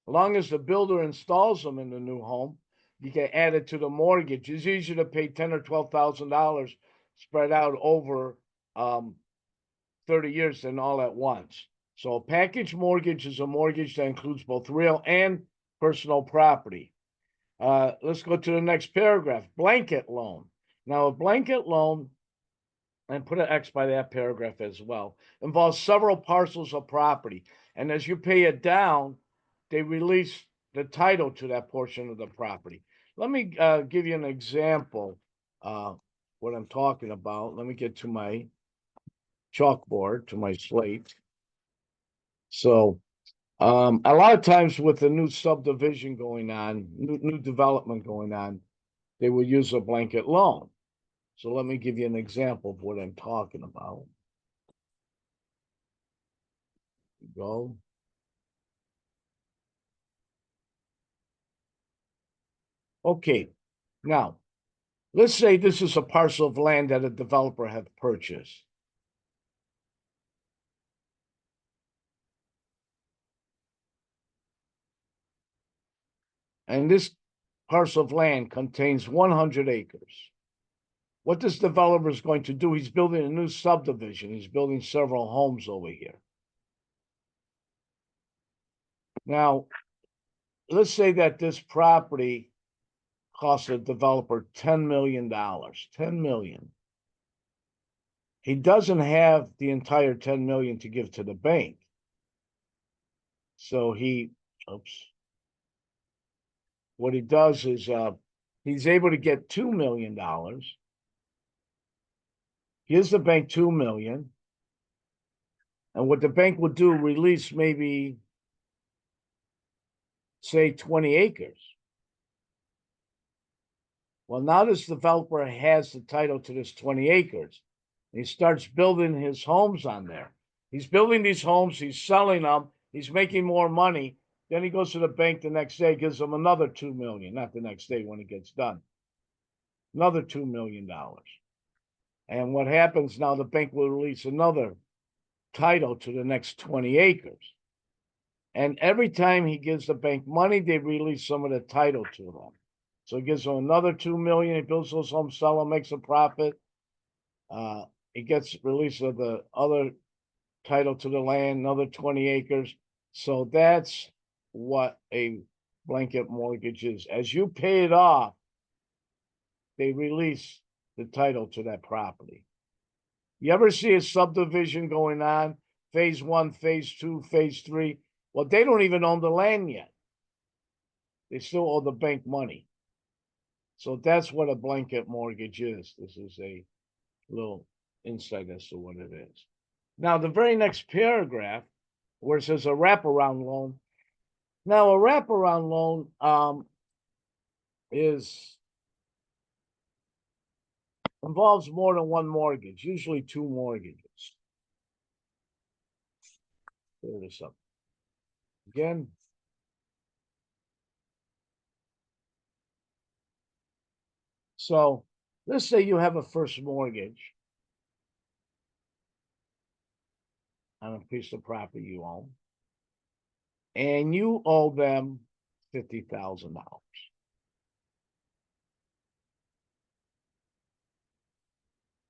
As long as the builder installs them in the new home, you can add it to the mortgage. It's easier to pay $10,000 or $12,000 spread out over 30 years than all at once. So a package mortgage is a mortgage that includes both real and personal property. Let's go to the next paragraph. Blanket loan. Now, a blanket loan, and put an X by that paragraph as well, involves several parcels of property. And as you pay it down, they release the title to that portion of the property. Let me give you an example what I'm talking about. Let me get to my chalkboard, to my slate. So a lot of times with the new subdivision going on, new development going on, they will use a blanket loan. So let me give you an example of what I'm talking about. Go. Okay, now let's say this is a parcel of land that a developer has purchased. And this parcel of land contains 100 acres. What this developer is going to do, he's building a new subdivision. He's building several homes over here. Now, let's say that this property cost the developer $10 million. 10 million. He doesn't have the entire 10 million to give to the bank. So what he does is he's able to get $2 million, gives the bank 2 million, and what the bank would do, release maybe say 20 acres. Well, now this developer has the title to this 20 acres. He starts building his homes on there. He's building these homes, he's selling them, he's making more money. Then he goes to the bank the next day, gives them another 2 million, not the next day when it gets done. Another $2 million. And what happens now, the bank will release another title to the next 20 acres. And every time he gives the bank money, they release some of the title to them. So he gives them another 2 million. He builds those homes, sell them, makes a profit. He gets release of the other title to the land, another 20 acres. So that's what a blanket mortgage is. As you pay it off, they release the title to that property. You ever see a subdivision going on? Phase 1, phase 2, phase 3. Well, they don't even own the land yet. They still owe the bank money. So that's what a blanket mortgage is. This is a little insight as to what it is. Now, the very next paragraph, where it says a wraparound loan. Now, a wraparound loan is involves more than one mortgage, usually two mortgages. Clear this up again. So let's say you have a first mortgage on a piece of property you own, and you owe them $50,000.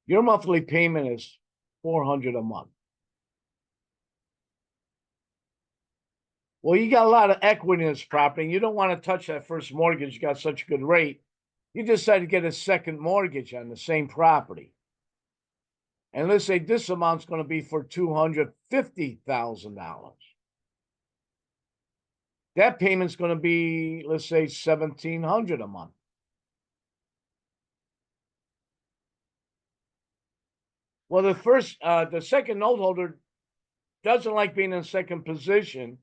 Your monthly payment is $400 a month. Well, you got a lot of equity in this property, and you don't want to touch that first mortgage. You got such a good rate. You decide to get a second mortgage on the same property. And let's say this amount's going to be for $250,000. That payment's going to be, let's say, $1,700 a month. Well, the second note holder doesn't like being in second position.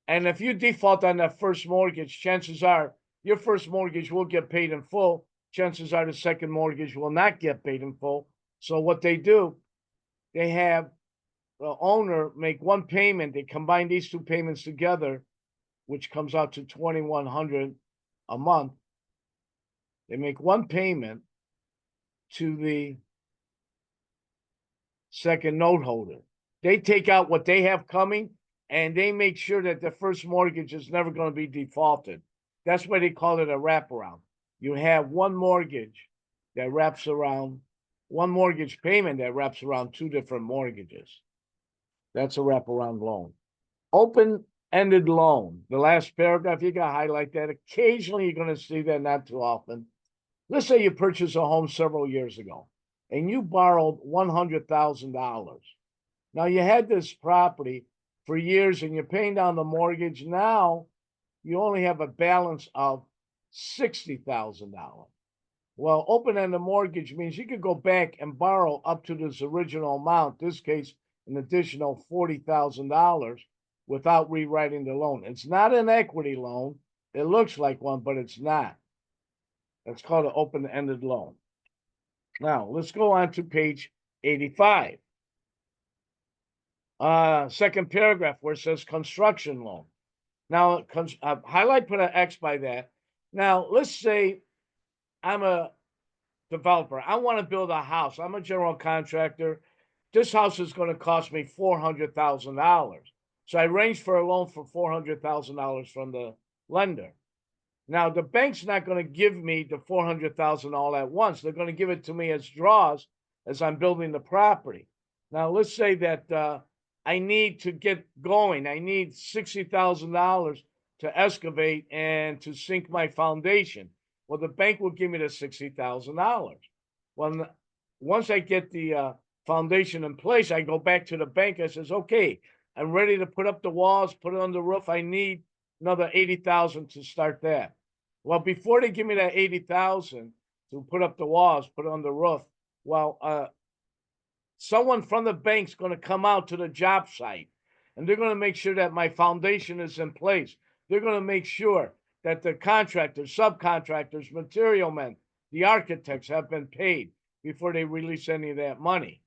And if you default on that first mortgage, chances are your first mortgage will get paid in full. Chances are the second mortgage will not get paid in full. So what they do, they have the owner make one payment. They combine these two payments together, which comes out to $2,100 a month. They make one payment to the second note holder. They take out what they have coming, and they make sure that the first mortgage is never going to be defaulted. That's why they call it a wraparound. You have one mortgage that wraps around, one mortgage payment that wraps around two different mortgages. That's a wraparound loan. Open-ended loan. The last paragraph, you got to highlight that. Occasionally, you're going to see that, not too often. Let's say you purchased a home several years ago, and you borrowed $100,000. Now, you had this property for years, and you're paying down the mortgage. Now, you only have a balance of $60,000. Well, open-ended mortgage means you could go back and borrow up to this original amount, this case, an additional $40,000 without rewriting the loan. It's not an equity loan. It looks like one, but it's not. That's called an open-ended loan. Now, let's go on to page 85. Second paragraph where it says construction loan. Now, highlight, put an X by that. Now, let's say I'm a developer. I want to build a house. I'm a general contractor. This house is going to cost me $400,000. So I arranged for a loan for $400,000 from the lender. Now, the bank's not going to give me the $400,000 all at once. They're going to give it to me as draws as I'm building the property. Now, let's say that I need to get going. I need $60,000 to excavate and to sink my foundation. Well, the bank will give me the $60,000. Well, once I get the foundation in place, I go back to the bank. I says, okay, I'm ready to put up the walls, put it on the roof. I need another $80,000 to start that. Well, before they give me that $80,000 to put up the walls, put it on the roof, well, someone from the bank's going to come out to the job site, and they're going to make sure that my foundation is in place. They're going to make sure that the contractors, subcontractors, material men, the architects have been paid before they release any of that money.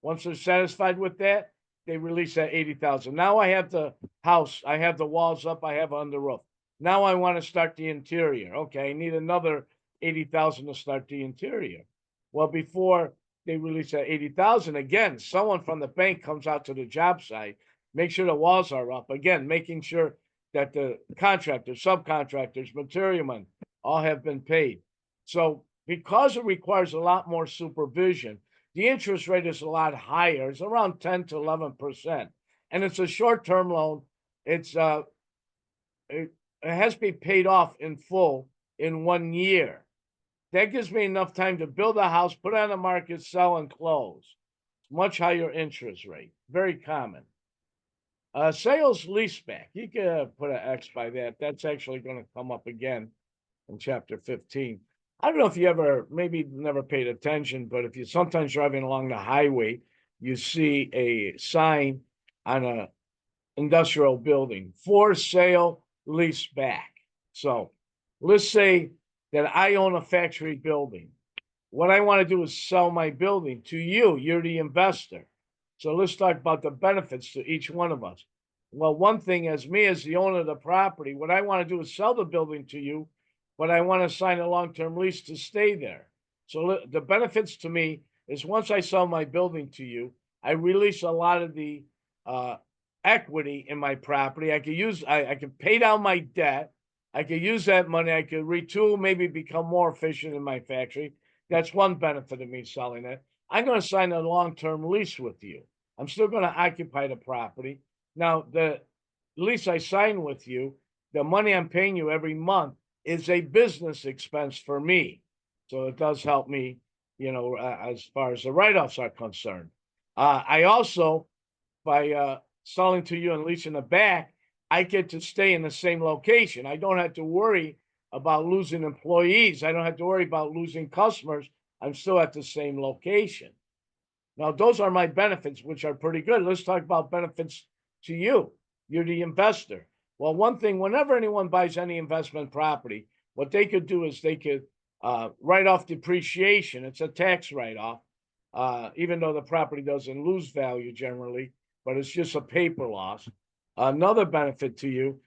Once they're satisfied with that, they release that $80,000. Now I have the house, I have the walls up, I have on the roof. Now I want to start the interior. Okay, I need another $80,000 to start the interior. Well, before they release that $80,000, again, someone from the bank comes out to the job site, make sure the walls are up. Again, making sure that the contractors, subcontractors, material men all have been paid. So because it requires a lot more supervision, the interest rate is a lot higher. It's around 10 to 11%. And it's a short-term loan. It has to be paid off in full in 1 year. That gives me enough time to build a house, put it on the market, sell, and close. Much higher interest rate. Very common. Sales leaseback. You can put an X by that. That's actually going to come up again in chapter 15. I don't know if you ever, maybe never paid attention, but if you're sometimes driving along the highway, you see a sign on a industrial building, for sale, lease back. So let's say that I own a factory building. What I want to do is sell my building to you. You're the investor. So let's talk about the benefits to each one of us. Well, one thing, as me as the owner of the property, what I want to do is sell the building to you, but I want to sign a long-term lease to stay there. So the benefits to me is once I sell my building to you, I release a lot of the equity in my property. I could pay down my debt. I could use that money. I could retool, maybe become more efficient in my factory. That's one benefit of me selling it. I'm going to sign a long-term lease with you. I'm still going to occupy the property. Now, the lease I sign with you, the money I'm paying you every month is a business expense for me. So it does help me, as far as the write-offs are concerned. I also, by selling to you and leasing it back, I get to stay in the same location. I don't have to worry about losing employees. I don't have to worry about losing customers. I'm still at the same location. Now, those are my benefits, which are pretty good. Let's talk about benefits to you. You're the investor. Well, one thing, whenever anyone buys any investment property, what they could do is they could write off depreciation. It's a tax write-off, even though the property doesn't lose value generally, but it's just a paper loss. Another benefit to you,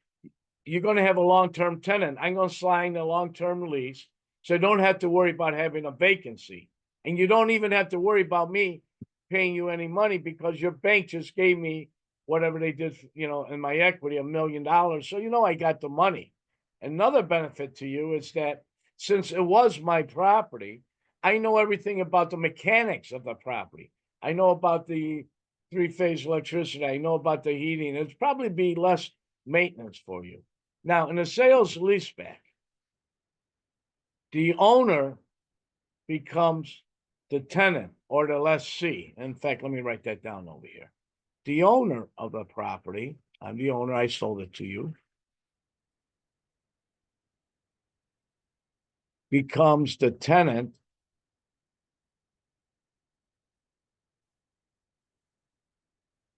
you're going to have a long-term tenant. I'm going to sign a long-term lease, so you don't have to worry about having a vacancy. And you don't even have to worry about me paying you any money because your bank just gave me whatever they did, in my equity, $1 million. So, I got the money. Another benefit to you is that since it was my property, I know everything about the mechanics of the property. I know about the three-phase electricity. I know about the heating. It'd probably be less maintenance for you. Now, in a sales leaseback, the owner becomes the tenant or the lessee. In fact, let me write that down over here. The owner of the property, I'm the owner, I sold it to you, becomes the tenant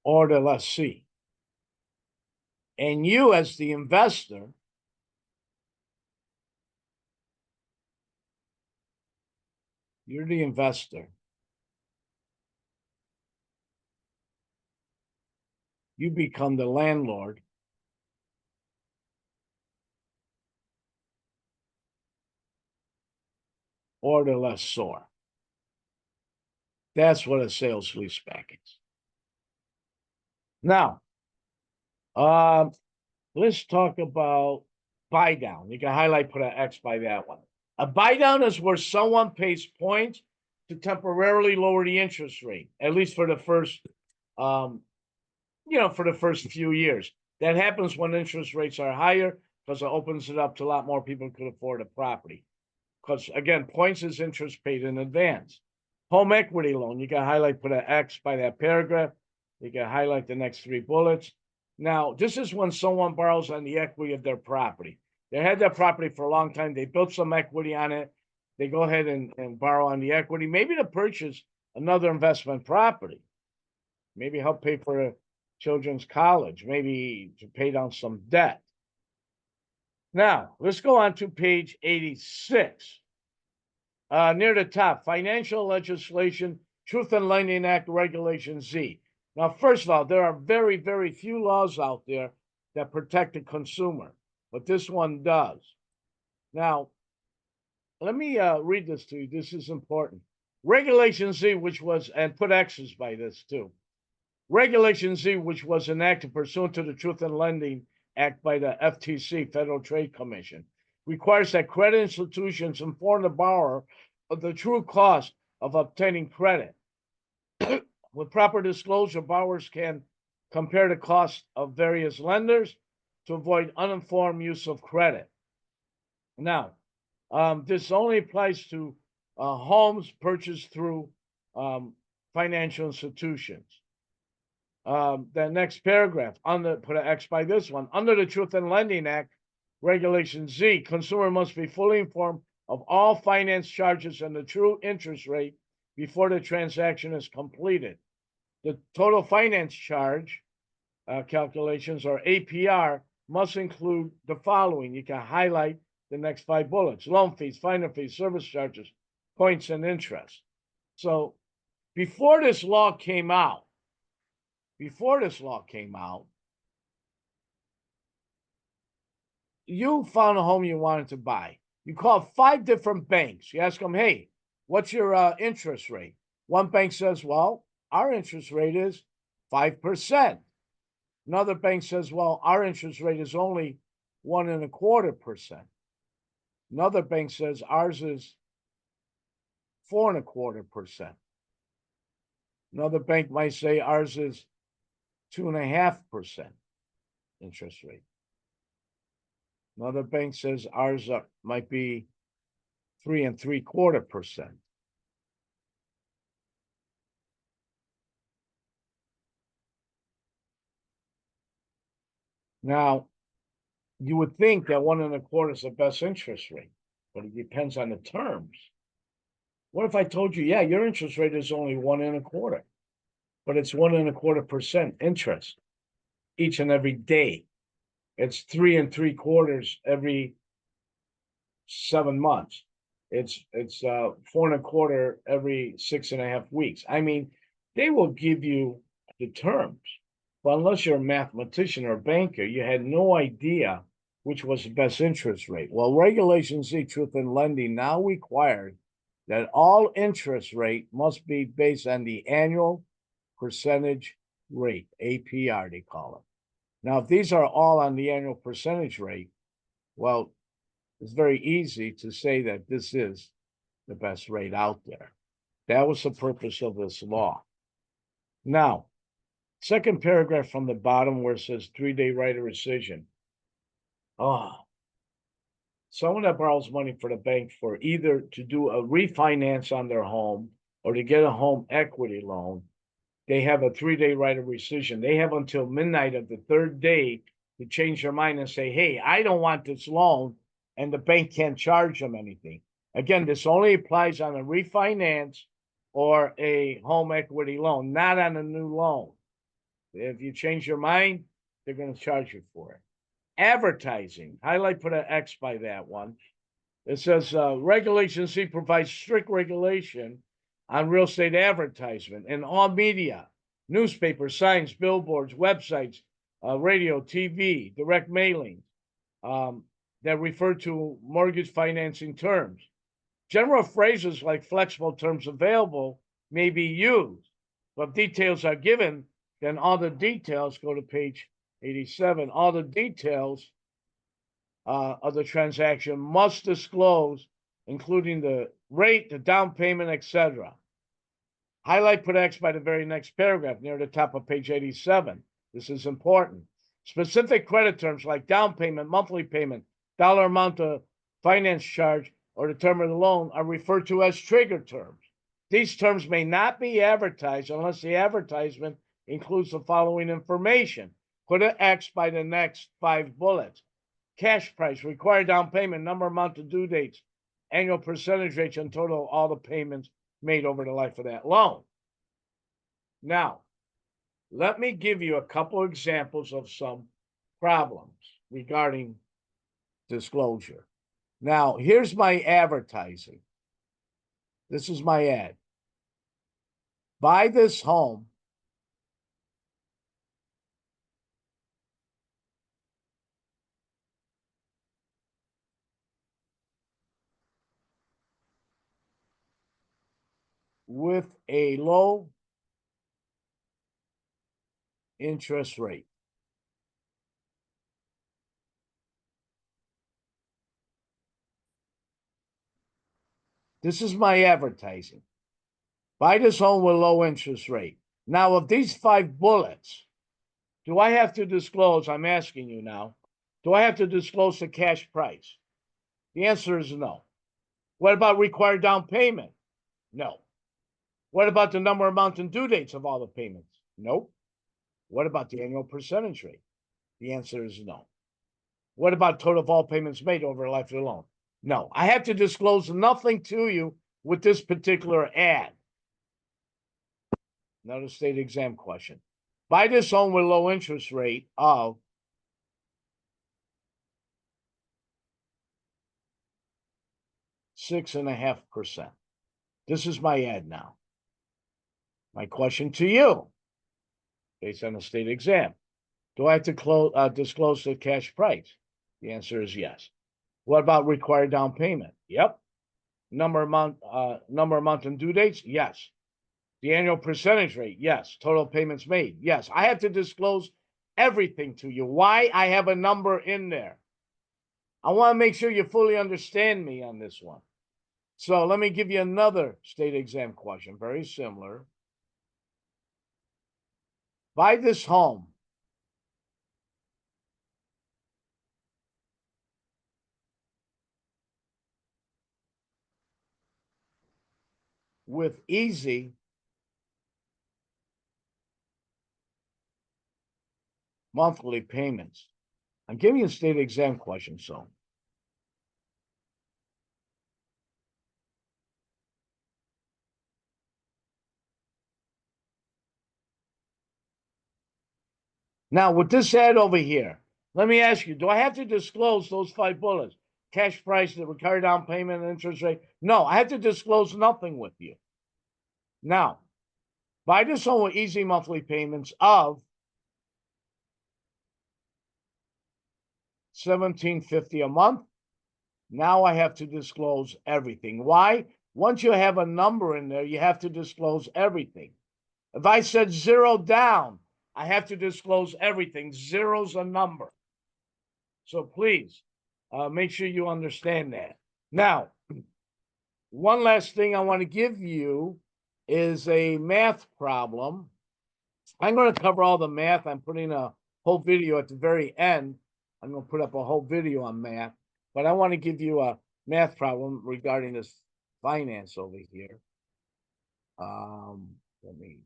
or the lessee. And you, as the investor, you're the investor. You become the landlord or the lessor. That's what a sales leaseback is. Now, let's talk about buy down. You can highlight, put an X by that one. A buy down is where someone pays points to temporarily lower the interest rate, at least for the first, for the first few years. That happens when interest rates are higher because it opens it up to a lot more people who could afford a property. Because again, points is interest paid in advance. Home equity loan, you can highlight, put an X by that paragraph. You can highlight the next 3 bullets. Now, this is when someone borrows on the equity of their property. They had that property for a long time. They built some equity on it. They go ahead and borrow on the equity, maybe to purchase another investment property, maybe help pay for a children's college, maybe to pay down some debt. Now, let's go on to page 86. Near the top, Financial Legislation, Truth in Lending Act, Regulation Z. Now, first of all, there are very, very few laws out there that protect the consumer, but this one does. Now, let me read this to you. This is important. Regulation Z, which was, and put X's by this too. Regulation Z, which was enacted pursuant to the Truth in Lending Act by the FTC, Federal Trade Commission, requires that credit institutions inform the borrower of the true cost of obtaining credit. With proper disclosure, borrowers can compare the cost of various lenders to avoid uninformed use of credit. Now, this only applies to homes purchased through financial institutions. The next paragraph, put an X by this one. Under the Truth in Lending Act, Regulation Z, consumer must be fully informed of all finance charges and the true interest rate before the transaction is completed. The total finance charge calculations, or APR, must include the following. You can highlight the next 5 bullets: loan fees, finance fees, service charges, points, and interest. So before this law came out, you found a home you wanted to buy. You called 5 different banks. You ask them, hey, what's your interest rate? One bank says, well, our interest rate is 5%. Another bank says, well, our interest rate is only 1.25%. Another bank says ours is 4.25%. Another bank might say ours is 2.5% interest rate. Another bank says ours might be 3.75%. Now, you would think that 1.25 is the best interest rate, but it depends on the terms. What if I told you, yeah, your interest rate is only 1.25, but it's 1.25% interest each and every day? It's 3.75 every 7 months. It's 4.25 every 6.5 weeks. I mean, they will give you the terms, but unless you're a mathematician or a banker, you had no idea which was the best interest rate. Well, Regulation Z, Truth in Lending, now requires that all interest rate must be based on the annual percentage rate, APR, they call it. Now, if these are all on the annual percentage rate, well, it's very easy to say that this is the best rate out there. That was the purpose of this law. Now, second paragraph from the bottom where it says 3-day right of rescission. Someone that borrows money for the bank for either to do a refinance on their home or to get a home equity loan, they have a 3-day right of rescission. They have until midnight of the 3rd day to change their mind and say, hey, I don't want this loan, and the bank can't charge them anything. Again, this only applies on a refinance or a home equity loan, not on a new loan. If you change your mind, they're going to charge you for it. Advertising, highlight, put an X by that one. It says Regulation C provides strict regulation on real estate advertisement in all media, newspapers, signs, billboards, websites, radio, TV, direct mailing that refer to mortgage financing terms. General phrases like flexible terms available may be used, but if details are given, then all the details, go to page 87, all the details of the transaction must disclose, including the rate, the down payment, etc. Highlight, put X by the very next paragraph near the top of page 87. This is important. Specific credit terms like down payment, monthly payment, dollar amount of finance charge, or the term of the loan are referred to as trigger terms. These terms may not be advertised unless the advertisement includes the following information. Put an X by the next 5 bullets. Cash price, required down payment, number, amount of due dates, annual percentage rates, and total all the payments made over the life of that loan. Now, let me give you a couple examples of some problems regarding disclosure. Now, here's my advertising. This is my ad. Buy this home with a low interest rate. This is my advertising. Buy this home with low interest rate. Now, of these 5 bullets, do I have to disclose? I'm asking you now. Do I have to disclose the cash price? The answer is no. What about required down payment? No. What about the number, amount, and due dates of all the payments? Nope. What about the annual percentage rate? The answer is no. What about total of all payments made over the life of the loan? No. I have to disclose nothing to you with this particular ad. Another state exam question. Buy this home with low interest rate of 6.5%. This is my ad now. My question to you, based on the state exam, do I have to disclose the cash price? The answer is yes. What about required down payment? Yep. Number of month and due dates? Yes. The annual percentage rate? Yes. Total payments made? Yes. I have to disclose everything to you. Why? I have a number in there. I want to make sure you fully understand me on this one. So let me give you another state exam question, very similar. Buy this home with easy monthly payments. I'm giving you a state exam question, so. Now, with this ad over here, let me ask you, do I have to disclose those 5 bullets? Cash price, the required down payment, and interest rate? No, I have to disclose nothing with you. Now, buy this home with easy monthly payments of $1,750 a month. Now I have to disclose everything. Why? Once you have a number in there, you have to disclose everything. If I said 0 down, I have to disclose everything. Zero's a number. So please, make sure you understand that. Now, one last thing I want to give you is a math problem. I'm going to cover all the math. I'm putting a whole video at the very end. I'm going to put up a whole video on math, but I want to give you a math problem regarding this finance over here. Let me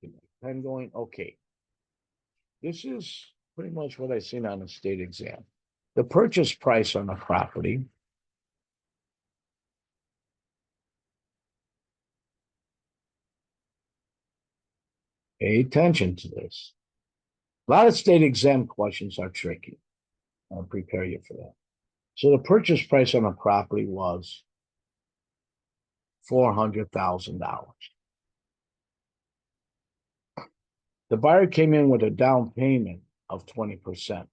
get my pen going. Okay. This is pretty much what I've seen on the state exam. The purchase price on a property pay attention to this. A lot of state exam questions are tricky. I'll prepare you for that. So the purchase price on a property was $400,000. The buyer came in with a down payment of 20%.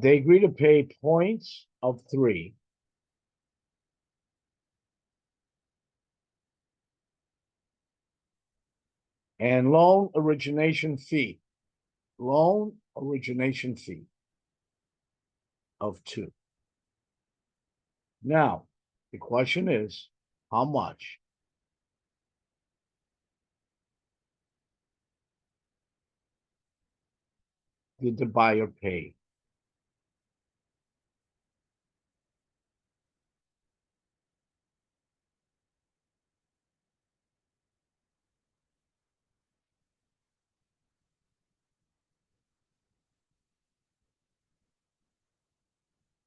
They agree to pay points of 3 and loan origination fee of 2. Now, the question is, how much did the buyer pay?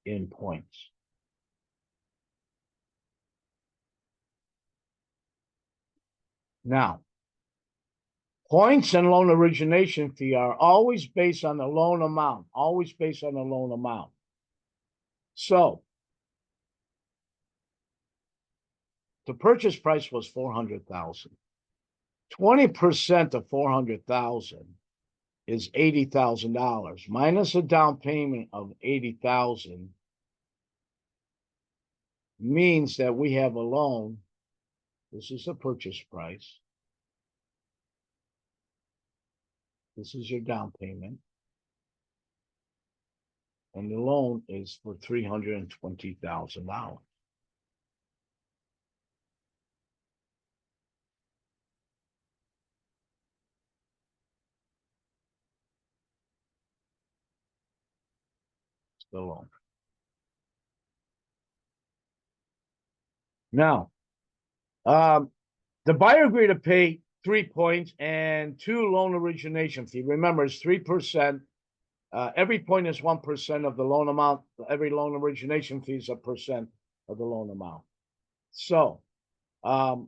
In points. Now, points and loan origination fee are always based on the loan amount, So the purchase price was 400,000. 20% of 400,000 is $80,000 minus a down payment of 80,000 means that we have a loan. This is the purchase price. This is your down payment. And the loan is for $320,000. The loan. Now, the buyer agreed to pay 3 points and 2 loan origination fee. Remember, it's 3% Every point is 1% of the loan amount. Every loan origination fee is a percent of the loan amount. So, the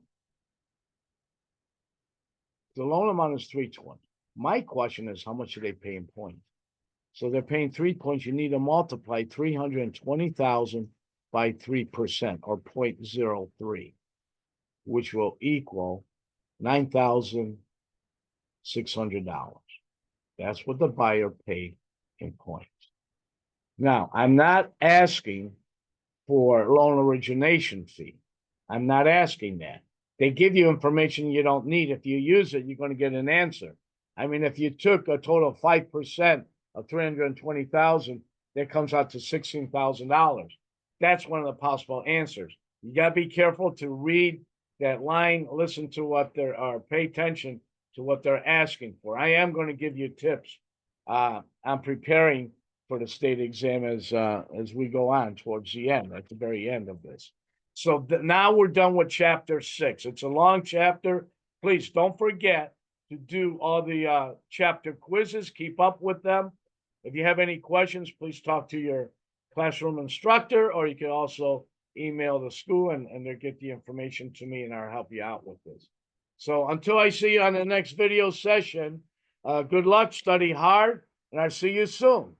loan amount is 320. My question is, how much do they pay in points? So they're paying 3 points. You need to multiply 320,000 by 3% or 0.03, which will equal $9,600. That's what the buyer paid in points. Now, I'm not asking for loan origination fee. I'm not asking that. They give you information you don't need. If you use it, you're going to get an answer. I mean, if you took a total of 5% of 320,000, that comes out to $16,000. That's one of the possible answers. You got to be careful to read that line, listen to what they're, or pay attention to what they're asking for. I am going to give you tips. I'm preparing for the state exam as we go on towards the end, at the very end of this. So now we're done with chapter 6. It's a long chapter. Please don't forget to do all the chapter quizzes. Keep up with them. If you have any questions, please talk to your classroom instructor, or you can also email the school and they'll get the information to me and I'll help you out with this. So until I see you on the next video session, good luck, study hard, and I'll see you soon.